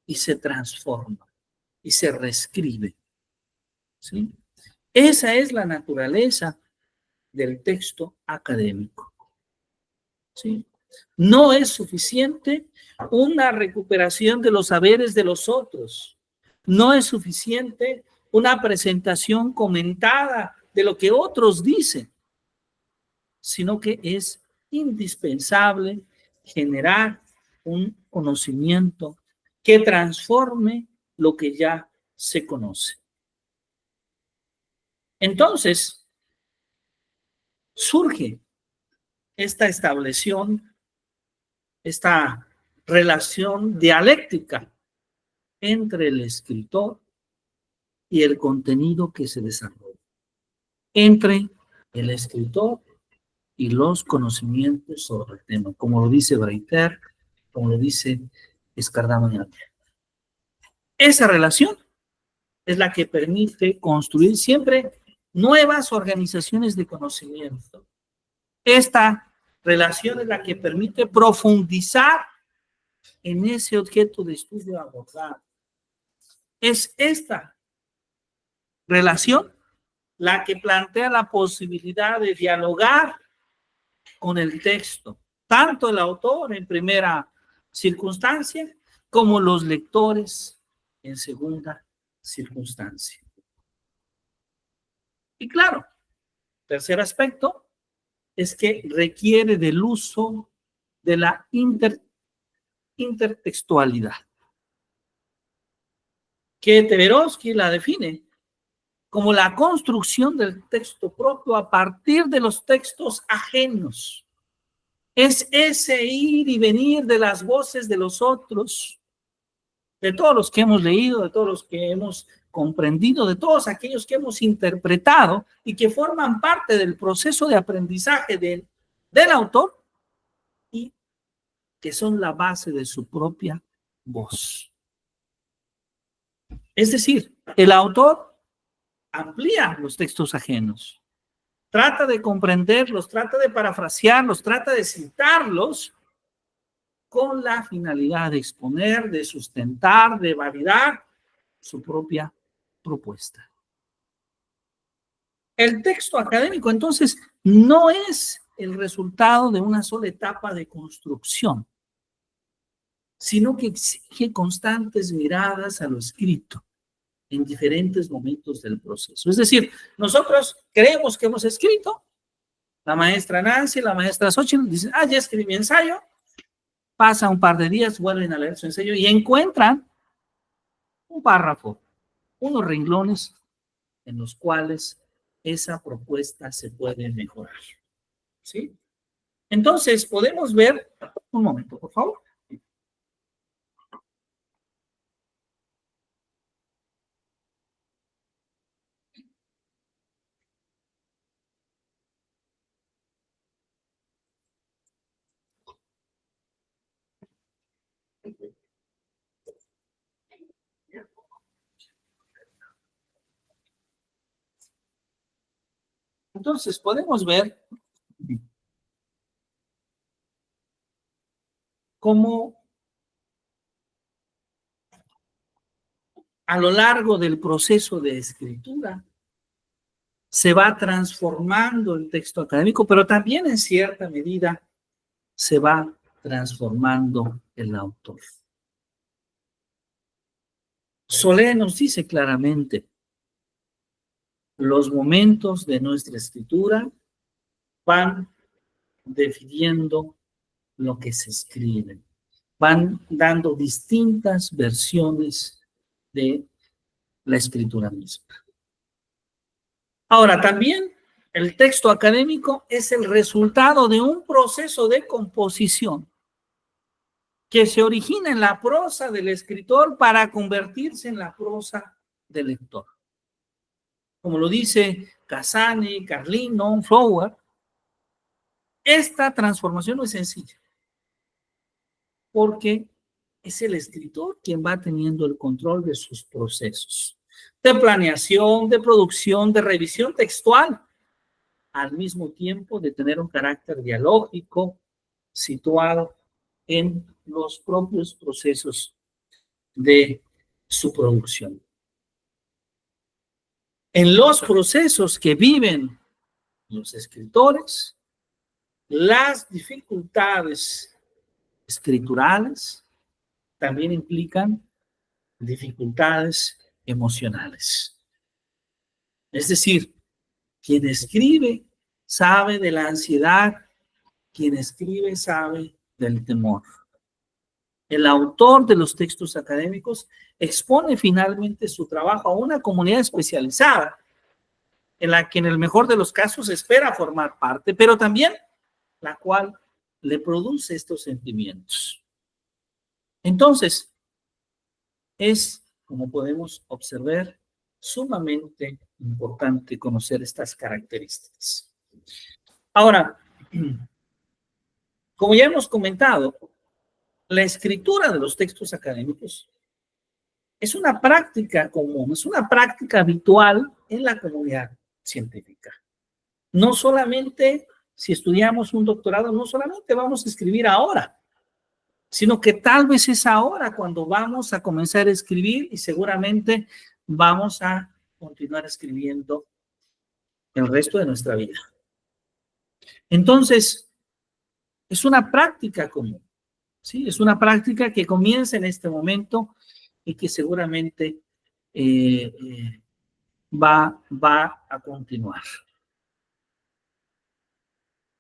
y se transforma y se reescribe. ¿Sí? Esa es la naturaleza del texto académico. ¿Sí? No es suficiente una recuperación de los saberes de los otros. No es suficiente una presentación comentada de lo que otros dicen, sino que es indispensable generar un conocimiento que transforme lo que ya se conoce. Entonces, surge esta relación dialéctica entre el escritor y el contenido que se desarrolla, entre el escritor y los conocimientos sobre el tema, como lo dice Breiter, como lo dice Escardamagna. Esa relación es la que permite construir siempre nuevas organizaciones de conocimiento. Esta relación es la que permite profundizar en ese objeto de estudio abordado. Es esta relación la que plantea la posibilidad de dialogar con el texto, tanto el autor en primera circunstancia como los lectores en segunda circunstancia. Y claro, tercer aspecto es que requiere del uso de la intertextualidad, que Teverovsky la define como la construcción del texto propio a partir de los textos ajenos. Es ese ir y venir de las voces de los otros, de todos los que hemos leído, de todos los que hemos comprendido, de todos aquellos que hemos interpretado y que forman parte del proceso de aprendizaje del autor y que son la base de su propia voz. Es decir, el autor amplía los textos ajenos, trata de comprenderlos, trata de parafrasearlos, trata de citarlos con la finalidad de exponer, de sustentar, de validar su propia propuesta. El texto académico, entonces, no es el resultado de una sola etapa de construcción, sino que exige constantes miradas a lo escrito en diferentes momentos del proceso. Es decir, nosotros creemos que hemos escrito, la maestra Nancy, la maestra Xochitl dicen, ya escribí mi ensayo, pasa un par de días, vuelven a leer su ensayo y encuentran un párrafo, unos renglones en los cuales esa propuesta se puede mejorar. ¿Sí? Entonces, podemos ver, un momento, por favor. Entonces, podemos ver cómo a lo largo del proceso de escritura se va transformando el texto académico, pero también en cierta medida se va transformando el autor. Solé nos dice claramente, los momentos de nuestra escritura van definiendo lo que se escribe, van dando distintas versiones de la escritura misma. Ahora, también el texto académico es el resultado de un proceso de composición que se origina en la prosa del escritor para convertirse en la prosa del lector. Como lo dice Casani, Carlino, Flower, esta transformación no es sencilla, porque es el escritor quien va teniendo el control de sus procesos de planeación, de producción, de revisión textual, al mismo tiempo de tener un carácter dialógico situado en los propios procesos de su producción. En los procesos que viven los escritores, las dificultades escriturales también implican dificultades emocionales. Es decir, quien escribe sabe de la ansiedad, quien escribe sabe del temor. El autor de los textos académicos expone finalmente su trabajo a una comunidad especializada, en la que en el mejor de los casos espera formar parte, pero también la cual le produce estos sentimientos. Entonces, es, como podemos observar, sumamente importante conocer estas características. Ahora, como ya hemos comentado, la escritura de los textos académicos es una práctica común, es una práctica habitual en la comunidad científica. No solamente si estudiamos un doctorado, no solamente vamos a escribir ahora, sino que tal vez es ahora cuando vamos a comenzar a escribir y seguramente vamos a continuar escribiendo el resto de nuestra vida. Entonces, es una práctica común, ¿sí? Es una práctica que comienza en este momento y que seguramente va a continuar.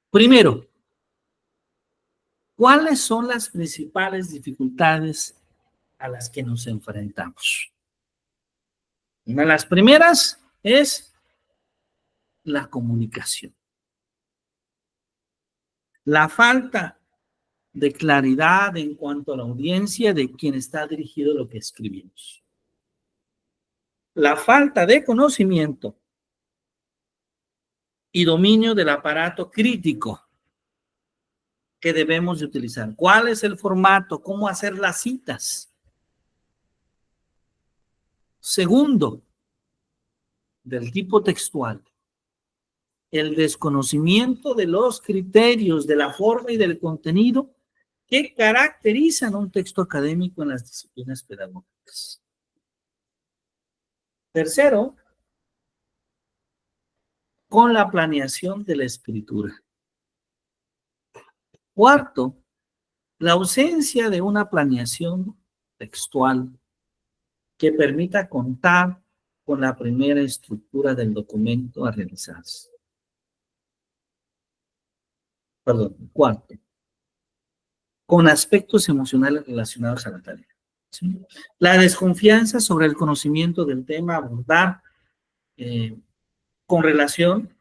Primero, ¿cuáles son las principales dificultades a las que nos enfrentamos? Una de las primeras es la comunicación. La falta de claridad en cuanto a la audiencia de quien está dirigido lo que escribimos. La falta de conocimiento y dominio del aparato crítico que debemos de utilizar. ¿Cuál es el formato? ¿Cómo hacer las citas? Segundo, del tipo textual, el desconocimiento de los criterios, de la forma y del contenido que caracterizan un texto académico en las disciplinas pedagógicas. Tercero, con la planeación de la escritura. Cuarto, la ausencia de una planeación textual que permita contar con la primera estructura del documento a realizarse. Perdón, cuarto, con aspectos emocionales relacionados a la tarea. ¿Sí? La desconfianza sobre el conocimiento del tema a abordar con relación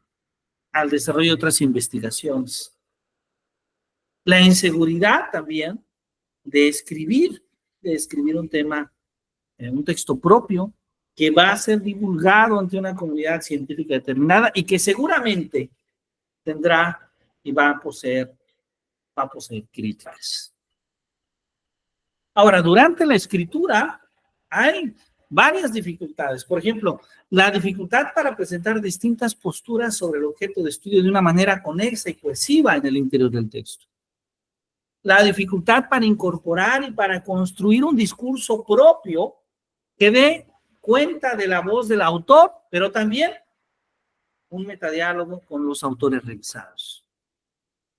al desarrollo de otras investigaciones. La inseguridad también de escribir un tema, un texto propio que va a ser divulgado ante una comunidad científica determinada y que seguramente tendrá y va a poseer críticas. Ahora, durante la escritura hay varias dificultades. Por ejemplo, la dificultad para presentar distintas posturas sobre el objeto de estudio de una manera conexa y cohesiva en el interior del texto. La dificultad para incorporar y para construir un discurso propio que dé cuenta de la voz del autor, pero también un metadiálogo con los autores revisados.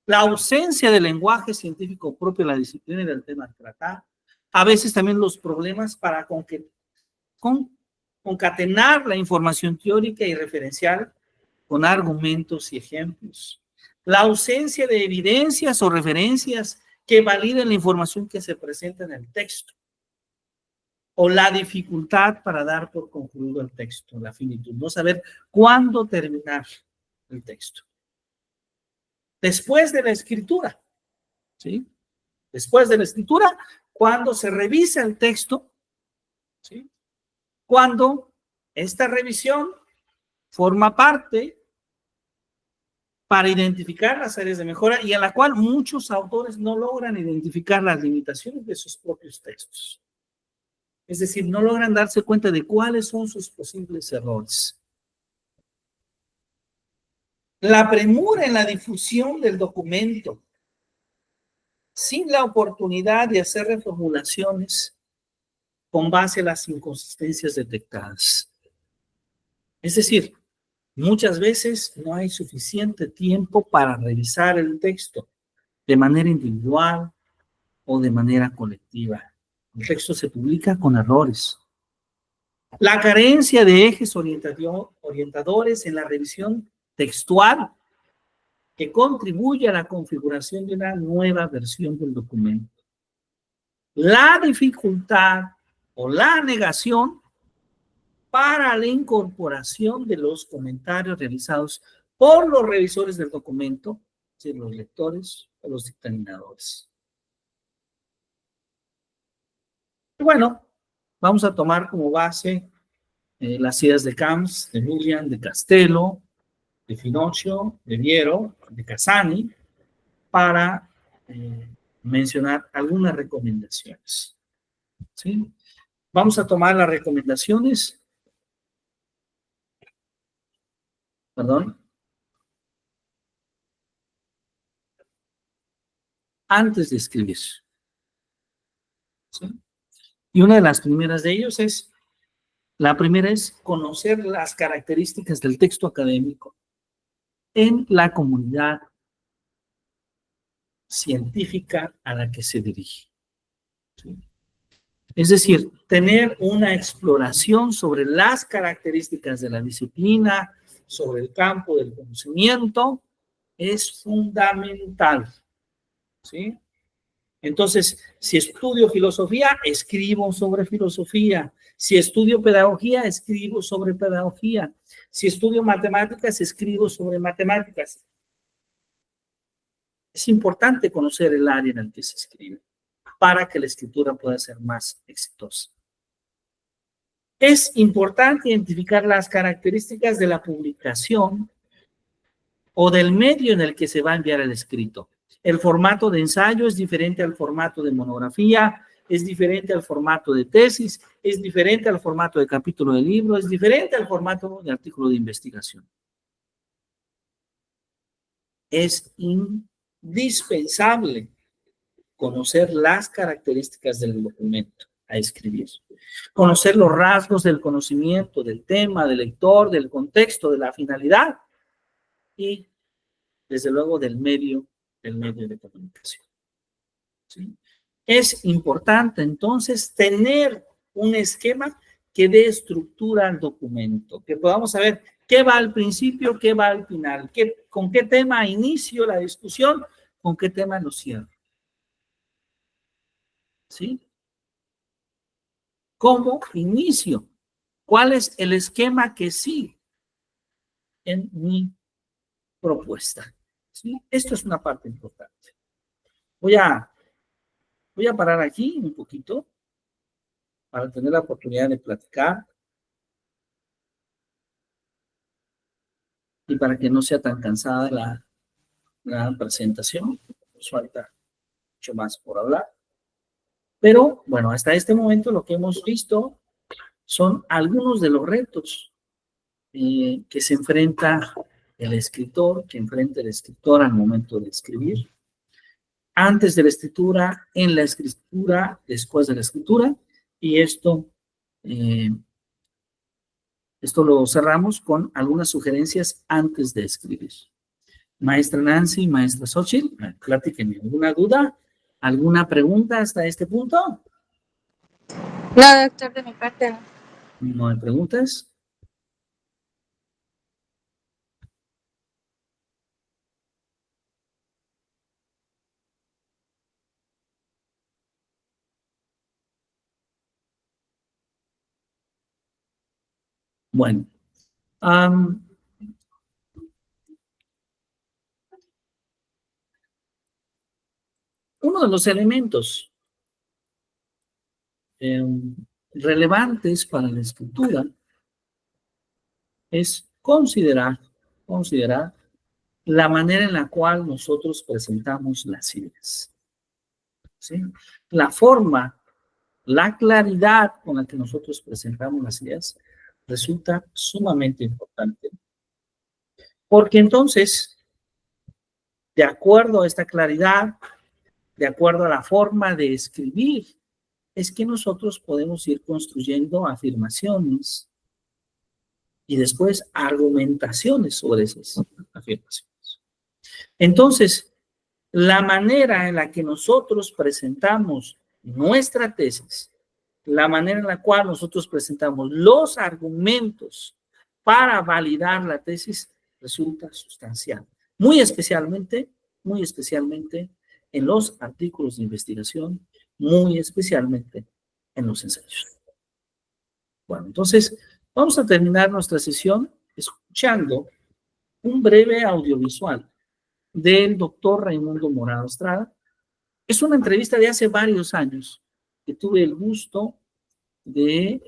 La ausencia de lenguaje científico propio de la disciplina y del tema a tratar. A veces también los problemas para concatenar la información teórica y referencial con argumentos y ejemplos. La ausencia de evidencias o referencias que validen la información que se presenta en el texto. O la dificultad para dar por concluido el texto, la finitud, no saber cuándo terminar el texto. Después de la escritura, ¿sí? Después de la escritura, cuando se revisa el texto, ¿sí? Cuando esta revisión forma parte para identificar las áreas de mejora y a la cual muchos autores no logran identificar las limitaciones de sus propios textos. Es decir, no logran darse cuenta de cuáles son sus posibles errores. La premura en la difusión del documento, sin la oportunidad de hacer reformulaciones con base a las inconsistencias detectadas. Es decir, muchas veces no hay suficiente tiempo para revisar el texto de manera individual o de manera colectiva. El texto se publica con errores. La carencia de ejes orientadores en la revisión textual que contribuye a la configuración de una nueva versión del documento. La dificultad o la negación para la incorporación de los comentarios realizados por los revisores del documento, es decir, los lectores o los dictaminadores. Y bueno, vamos a tomar como base las ideas de Camps, de Milian, de Castello, de Finocchio, de Viero, de Casani, para mencionar algunas recomendaciones. ¿Sí? Vamos a tomar las recomendaciones. Perdón. Antes de escribir. ¿Sí? Y una de las primeras de ellos es, la primera es conocer las características del texto académico en la comunidad científica a la que se dirige. ¿Sí? Es decir, tener una exploración sobre las características de la disciplina, sobre el campo del conocimiento, es fundamental, ¿sí? Entonces, si estudio filosofía, escribo sobre filosofía. Si estudio pedagogía, escribo sobre pedagogía. Si estudio matemáticas, escribo sobre matemáticas. Es importante conocer el área en el que se escribe para que la escritura pueda ser más exitosa. Es importante identificar las características de la publicación o del medio en el que se va a enviar el escrito. El formato de ensayo es diferente al formato de monografía, es diferente al formato de tesis, es diferente al formato de capítulo de libro, es diferente al formato de artículo de investigación. Es indispensable conocer las características del documento a escribir. Conocer los rasgos del conocimiento, del tema, del lector, del contexto, de la finalidad y, desde luego, del medio de comunicación. ¿Sí? Es importante, entonces, tener un esquema que dé estructura al documento, que podamos saber qué va al principio, qué va al final, con qué tema inicio la discusión, con qué tema lo cierro. ¿Sí? ¿Cómo inicio? ¿Cuál es el esquema que sigue en mi propuesta? ¿Sí? Esto es una parte importante. Voy a parar aquí un poquito para tener la oportunidad de platicar y para que no sea tan cansada la presentación. Nos falta mucho más por hablar. Pero, bueno, hasta este momento lo que hemos visto son algunos de los retos que se enfrenta el escritor, que enfrenta el escritor al momento de escribir, antes de la escritura, en la escritura, después de la escritura, y esto lo cerramos con algunas sugerencias antes de escribir. Maestra Nancy, maestra Xochitl, platíquenme, ¿alguna duda? ¿Alguna pregunta hasta este punto? No, doctor, de mi parte no. ¿No hay preguntas? Bueno, uno de los elementos relevantes para la escritura es considerar la manera en la cual nosotros presentamos las ideas. ¿Sí? La forma, la claridad con la que nosotros presentamos las ideas resulta sumamente importante. Porque entonces, de acuerdo a esta claridad, de acuerdo a la forma de escribir, es que nosotros podemos ir construyendo afirmaciones y después argumentaciones sobre esas afirmaciones. Entonces, la manera en la que nosotros presentamos nuestra tesis, la manera en la cual nosotros presentamos los argumentos para validar la tesis resulta sustancial. Muy especialmente en los artículos de investigación, muy especialmente en los ensayos. Bueno, entonces vamos a terminar nuestra sesión escuchando un breve audiovisual del doctor Raimundo Morado Estrada. Es una entrevista de hace varios años que tuve el gusto de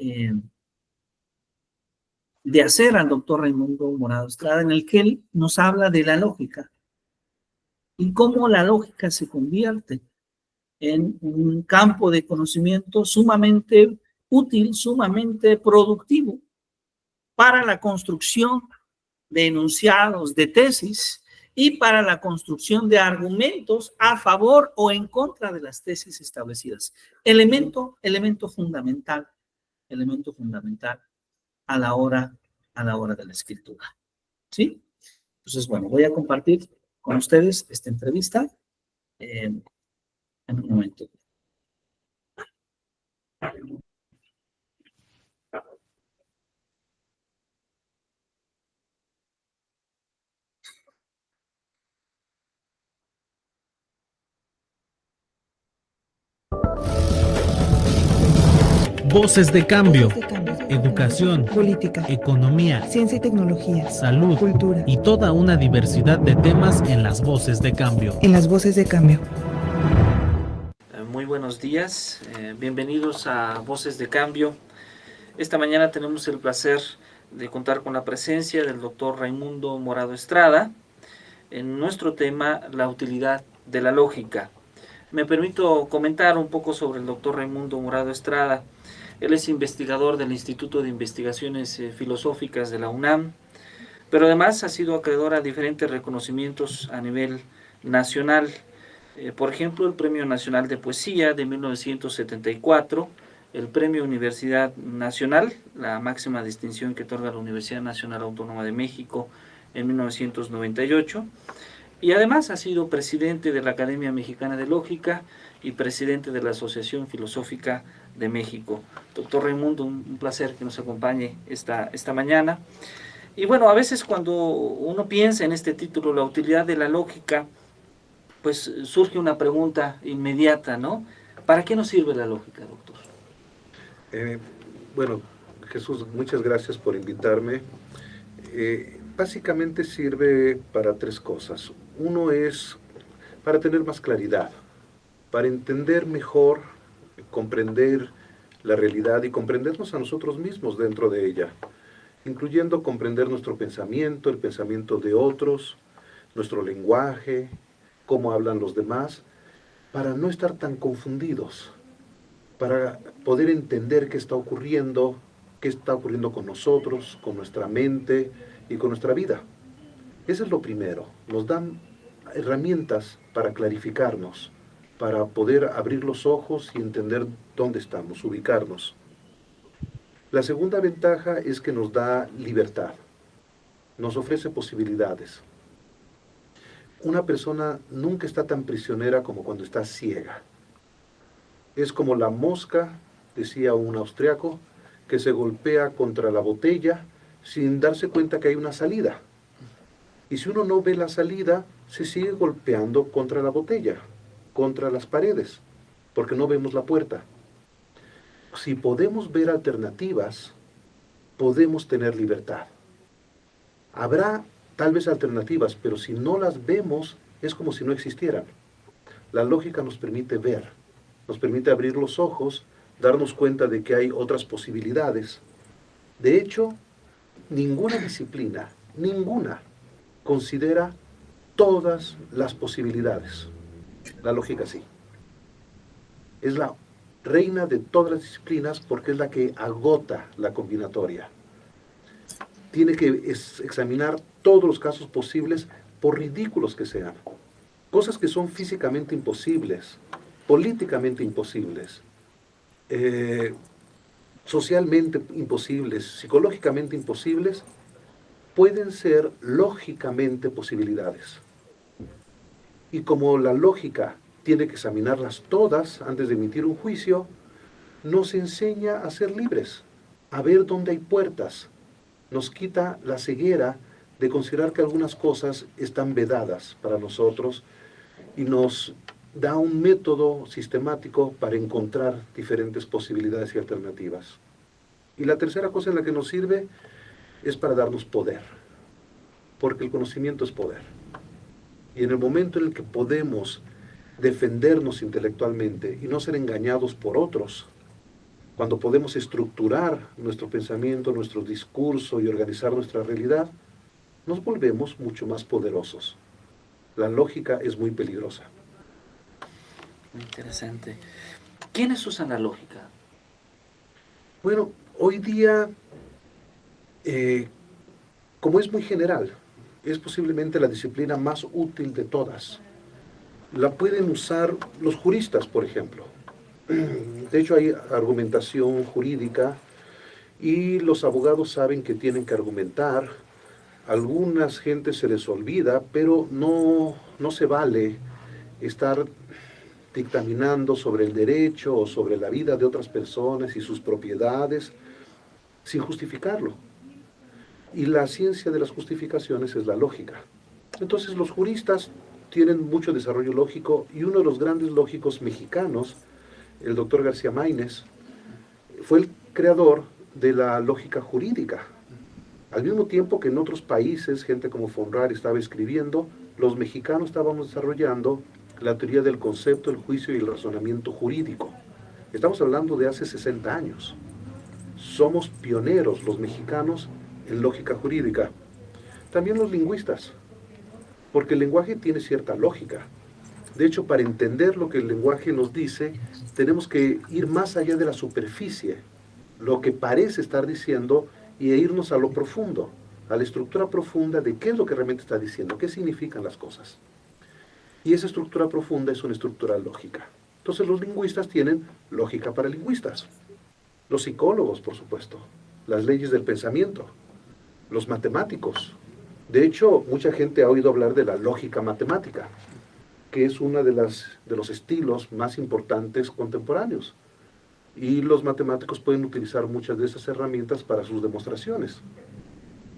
hacer al doctor Raimundo Morado Estrada, en el que él nos habla de la lógica y cómo la lógica se convierte en un campo de conocimiento sumamente útil, sumamente productivo para la construcción de enunciados, de tesis, y para la construcción de argumentos a favor o en contra de las tesis establecidas. Elemento fundamental a la hora de la escritura. ¿Sí? Entonces, bueno, voy a compartir con ustedes esta entrevista en un momento. Voces de cambio, educación, política, economía, ciencia y tecnología, salud cultura y toda una diversidad de temas en las Voces de Cambio. en las Voces de Cambio. Muy buenos días, bienvenidos a Voces de Cambio. Esta mañana tenemos el placer de contar con la presencia del doctor Raimundo Morado Estrada en nuestro tema, la utilidad de la lógica. Me permito comentar un poco sobre el doctor Raimundo Morado Estrada. Él es investigador del Instituto de Investigaciones Filosóficas de la UNAM, pero además ha sido acreedor a diferentes reconocimientos a nivel nacional. Por ejemplo, el Premio Nacional de Poesía de 1974, el Premio Universidad Nacional, la máxima distinción que otorga la Universidad Nacional Autónoma de México en 1998, y además ha sido presidente de la Academia Mexicana de Lógica y presidente de la Asociación Filosófica de México. Doctor Raimundo, un placer que nos acompañe esta mañana. Y bueno, a veces cuando uno piensa en este título, la utilidad de la lógica, pues surge una pregunta inmediata, ¿no? ¿Para qué nos sirve la lógica, doctor? Bueno, Jesús, muchas gracias por invitarme. Básicamente sirve para tres cosas. Uno es para tener más claridad, para entender mejor, comprender la realidad y comprendernos a nosotros mismos dentro de ella, incluyendo comprender nuestro pensamiento, el pensamiento de otros, nuestro lenguaje, cómo hablan los demás, para no estar tan confundidos, para poder entender qué está ocurriendo con nosotros, con nuestra mente y con nuestra vida. Eso es lo primero. Nos dan herramientas para clarificarnos, para poder abrir los ojos y entender dónde estamos, ubicarnos. La segunda ventaja es que nos da libertad, nos ofrece posibilidades. Una persona nunca está tan prisionera como cuando está ciega. Es como la mosca, decía un austriaco, que se golpea contra la botella sin darse cuenta que hay una salida. Y si uno no ve la salida, se sigue golpeando contra la botella, contra las paredes, porque no vemos la puerta. Si podemos ver alternativas, podemos tener libertad. Habrá tal vez alternativas, pero si no las vemos, es como si no existieran. La lógica nos permite ver, nos permite abrir los ojos, darnos cuenta de que hay otras posibilidades. De hecho, ninguna disciplina, ninguna, considera todas las posibilidades. La lógica sí. Es la reina de todas las disciplinas porque es la que agota la combinatoria. Tiene que examinar todos los casos posibles, por ridículos que sean. Cosas que son físicamente imposibles, políticamente imposibles, socialmente imposibles, psicológicamente imposibles, pueden ser lógicamente posibilidades. Y como la lógica tiene que examinarlas todas antes de emitir un juicio, nos enseña a ser libres, a ver dónde hay puertas. Nos quita la ceguera de considerar que algunas cosas están vedadas para nosotros y nos da un método sistemático para encontrar diferentes posibilidades y alternativas. Y la tercera cosa en la que nos sirve es para darnos poder, porque el conocimiento es poder. Y en el momento en el que podemos defendernos intelectualmente y no ser engañados por otros, cuando podemos estructurar nuestro pensamiento, nuestro discurso y organizar nuestra realidad, nos volvemos mucho más poderosos. La lógica es muy peligrosa. Muy interesante. ¿Quiénes usan la lógica? Bueno, hoy día, como es muy general, es posiblemente la disciplina más útil de todas. La pueden usar los juristas, por ejemplo. De hecho, hay argumentación jurídica y los abogados saben que tienen que argumentar. Algunas gentes se les olvida, pero no se vale estar dictaminando sobre el derecho o sobre la vida de otras personas y sus propiedades sin justificarlo. Y la ciencia de las justificaciones es la lógica. Entonces los juristas tienen mucho desarrollo lógico y uno de los grandes lógicos mexicanos, el doctor García Maínez, fue el creador de la lógica jurídica. Al mismo tiempo que en otros países, gente como Fonrad estaba escribiendo, los mexicanos estábamos desarrollando la teoría del concepto, el juicio y el razonamiento jurídico. Estamos hablando de hace 60 años. Somos pioneros los mexicanos en lógica jurídica. También los lingüistas, porque el lenguaje tiene cierta lógica. De hecho, para entender lo que el lenguaje nos dice, tenemos que ir más allá de la superficie, lo que parece estar diciendo, y irnos a lo profundo, a la estructura profunda de qué es lo que realmente está diciendo, qué significan las cosas. Y esa estructura profunda es una estructura lógica. Entonces los lingüistas tienen lógica para lingüistas. Los psicólogos, por supuesto, las leyes del pensamiento, los matemáticos. De hecho, mucha gente ha oído hablar de la lógica matemática, que es uno de los estilos más importantes contemporáneos. Y los matemáticos pueden utilizar muchas de esas herramientas para sus demostraciones.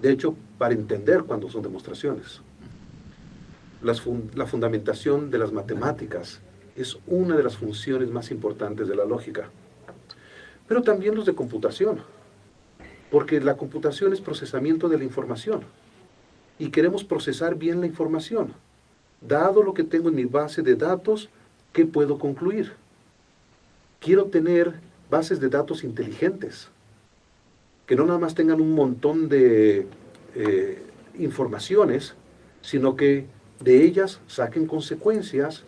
De hecho, para entender cuándo son demostraciones. La fundamentación de las matemáticas es una de las funciones más importantes de la lógica. Pero también los de computación, porque la computación es procesamiento de la información. Y queremos procesar bien la información. Dado lo que tengo en mi base de datos, ¿qué puedo concluir? Quiero tener bases de datos inteligentes, que no nada más tengan un montón de informaciones, sino que de ellas saquen consecuencias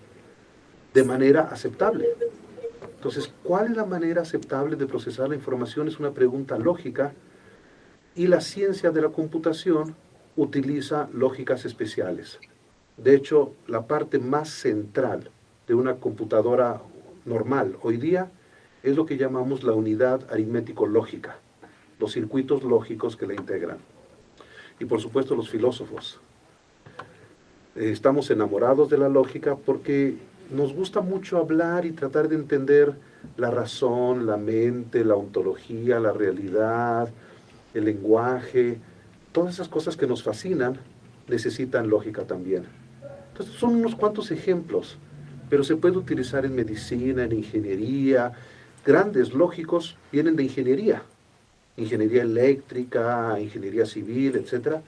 de manera aceptable. Entonces, ¿cuál es la manera aceptable de procesar la información? Es una pregunta lógica, y la ciencia de la computación utiliza lógicas especiales. De hecho, la parte más central de una computadora normal hoy día es lo que llamamos la unidad aritmético-lógica, los circuitos lógicos que la integran. Y por supuesto los filósofos. Estamos enamorados de la lógica porque nos gusta mucho hablar y tratar de entender la razón, la mente, la ontología, la realidad, el lenguaje. Todas esas cosas que nos fascinan necesitan lógica también. Entonces son unos cuantos ejemplos, pero se puede utilizar en medicina, en ingeniería. Grandes lógicos vienen de ingeniería eléctrica, ingeniería civil, etc.,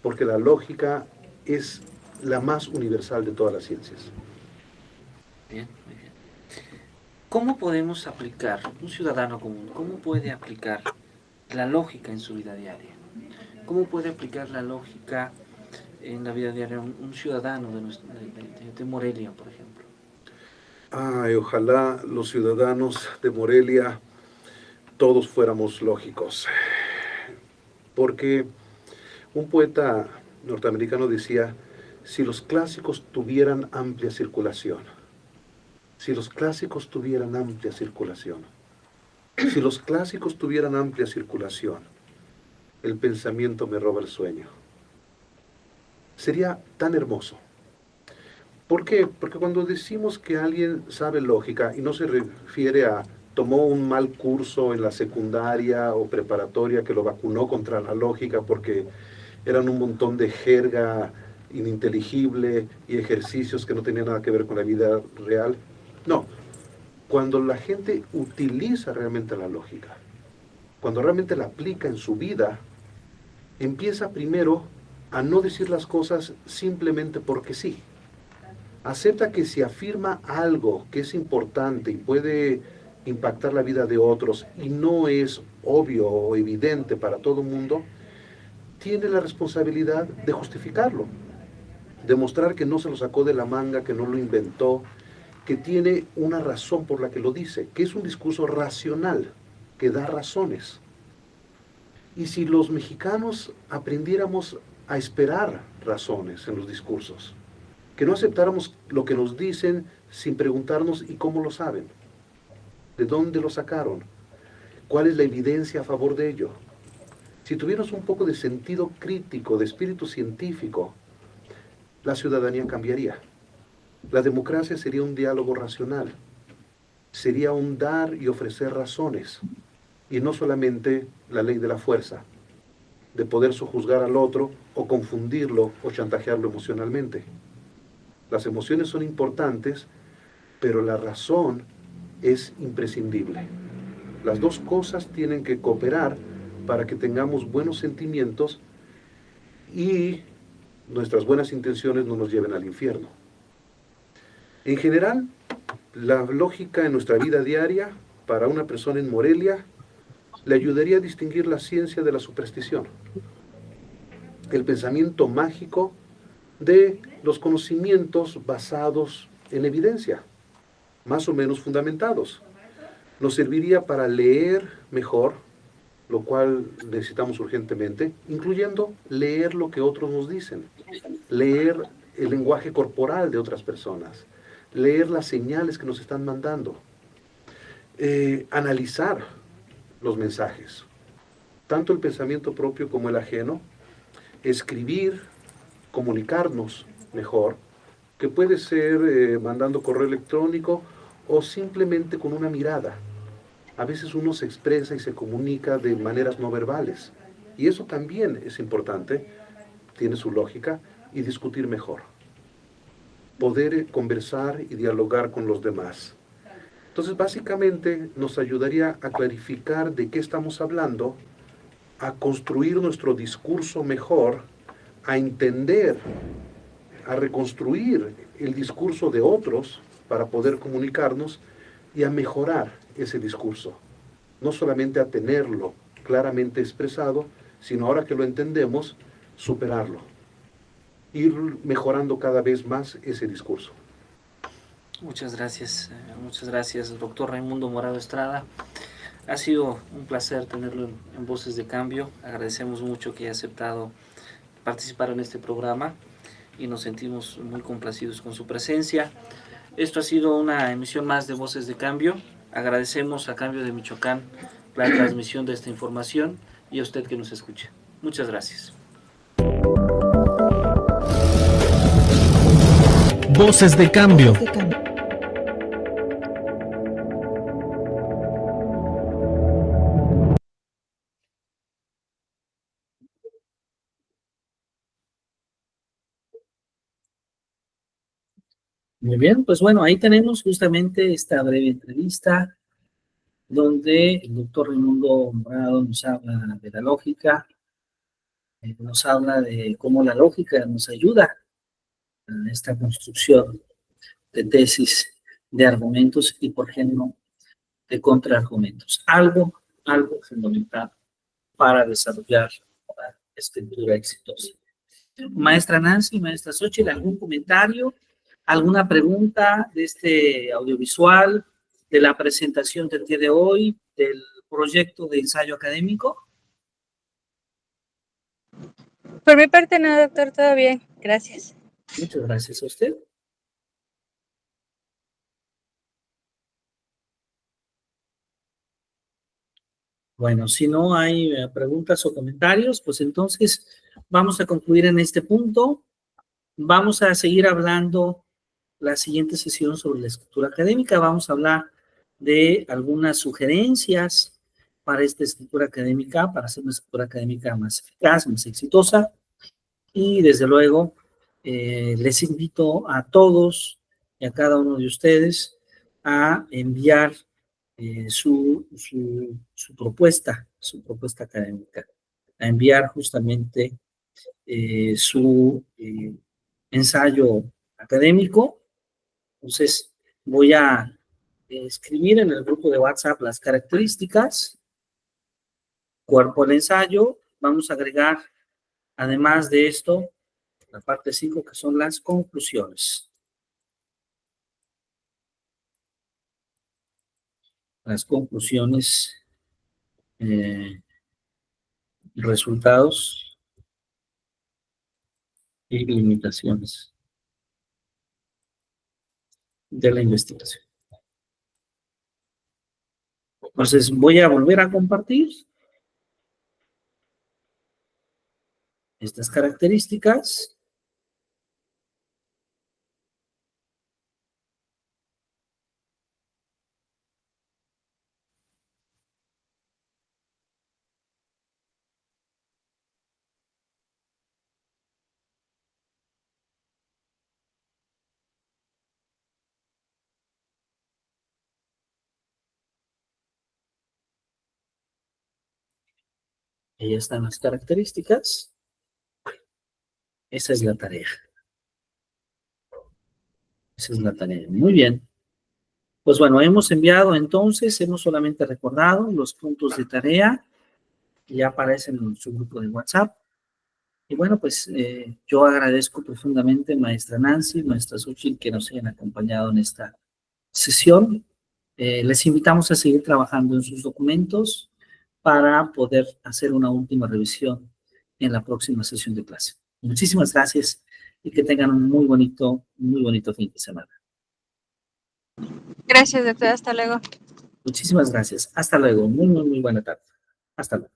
porque la lógica es la más universal de todas las ciencias. Bien, muy bien. ¿Cómo podemos aplicar, un ciudadano común, cómo puede aplicar la lógica en su vida diaria? ¿Cómo puede aplicar la lógica en la vida diaria un ciudadano de Morelia, por ejemplo? Ay, ojalá los ciudadanos de Morelia todos fuéramos lógicos. Porque un poeta norteamericano decía, si los clásicos tuvieran amplia circulación, si los clásicos tuvieran amplia circulación, si los clásicos tuvieran amplia circulación, el pensamiento me roba el sueño. Sería tan hermoso. ¿Por qué? Porque cuando decimos que alguien sabe lógica, y no se refiere a tomó un mal curso en la secundaria o preparatoria que lo vacunó contra la lógica porque eran un montón de jerga ininteligible y ejercicios que no tenían nada que ver con la vida real. No, cuando la gente utiliza realmente la lógica, cuando realmente la aplica en su vida, empieza primero a no decir las cosas simplemente porque sí. Acepta que si afirma algo que es importante y puede impactar la vida de otros y no es obvio o evidente para todo el mundo, tiene la responsabilidad de justificarlo, demostrar que no se lo sacó de la manga, que no lo inventó, que tiene una razón por la que lo dice, que es un discurso racional, que da razones. Y si los mexicanos aprendiéramos a esperar razones en los discursos, que no aceptáramos lo que nos dicen sin preguntarnos ¿y cómo lo saben? ¿De dónde lo sacaron? ¿Cuál es la evidencia a favor de ello? Si tuviéramos un poco de sentido crítico, de espíritu científico, la ciudadanía cambiaría. La democracia sería un diálogo racional, sería un dar y ofrecer razones, y no solamente la ley de la fuerza, de poder sojuzgar al otro o confundirlo o chantajearlo emocionalmente. Las emociones son importantes, pero la razón es imprescindible. Las dos cosas tienen que cooperar para que tengamos buenos sentimientos y nuestras buenas intenciones no nos lleven al infierno. En general, la lógica en nuestra vida diaria, para una persona en Morelia, le ayudaría a distinguir la ciencia de la superstición, el pensamiento mágico de los conocimientos basados en evidencia, más o menos fundamentados. Nos serviría para leer mejor, lo cual necesitamos urgentemente, incluyendo leer lo que otros nos dicen, leer el lenguaje corporal de otras personas, leer las señales que nos están mandando, analizar los mensajes, tanto el pensamiento propio como el ajeno, escribir, comunicarnos mejor, que puede ser mandando correo electrónico o simplemente con una mirada. A veces uno se expresa y se comunica de maneras no verbales, y eso también es importante, tiene su lógica, y discutir mejor. Poder conversar y dialogar con los demás. Entonces, básicamente, nos ayudaría a clarificar de qué estamos hablando, a construir nuestro discurso mejor, a entender, a reconstruir el discurso de otros para poder comunicarnos y a mejorar ese discurso. No solamente a tenerlo claramente expresado, sino ahora que lo entendemos, superarlo. Ir mejorando cada vez más ese discurso. Muchas gracias, doctor Raimundo Morado Estrada. Ha sido un placer tenerlo en Voces de Cambio. Agradecemos mucho que haya aceptado participar en este programa y nos sentimos muy complacidos con su presencia. Esto ha sido una emisión más de Voces de Cambio. Agradecemos a Cambio de Michoacán la transmisión de esta información y a usted que nos escucha. Muchas gracias. Voces de Cambio. De cambio. Muy bien, pues bueno, ahí tenemos justamente esta breve entrevista donde el doctor Raimundo Morado nos habla de la lógica, nos habla de cómo la lógica nos ayuda en esta construcción de tesis, de argumentos y, por qué no, de contraargumentos. Algo fundamental para desarrollar una escritura exitosa. Maestra Nancy, maestra Xochitl, ¿algún comentario? ¿Alguna pregunta de este audiovisual, de la presentación del día de hoy, del proyecto de ensayo académico? Por mi parte no, doctor, todo bien. Gracias. Muchas gracias a usted. Bueno, si no hay preguntas o comentarios, pues entonces vamos a concluir en este punto. Vamos a seguir hablando la siguiente sesión sobre la escritura académica. Vamos a hablar de algunas sugerencias para esta escritura académica, para hacer una escritura académica más eficaz, más exitosa. Y desde luego, les invito a todos y a cada uno de ustedes a enviar su propuesta académica, a enviar justamente su ensayo académico. Entonces, voy a escribir en el grupo de WhatsApp las características, cuerpo del ensayo. Vamos a agregar, además de esto, la parte 5, que son las conclusiones. Las conclusiones, resultados y limitaciones de la investigación. Entonces, voy a volver a compartir estas características. Ahí están las características. Esa es la tarea. Esa es la tarea. Muy bien. Pues bueno, hemos enviado entonces, hemos solamente recordado los puntos de tarea que ya aparecen en su grupo de WhatsApp. Y bueno, pues yo agradezco profundamente, maestra Nancy, maestra Xochitl, que nos hayan acompañado en esta sesión. Les invitamos a seguir trabajando en sus documentos para poder hacer una última revisión en la próxima sesión de clase. Muchísimas gracias y que tengan un muy bonito fin de semana. Gracias, doctora. Hasta luego. Muchísimas gracias. Hasta luego. Muy buena tarde. Hasta luego.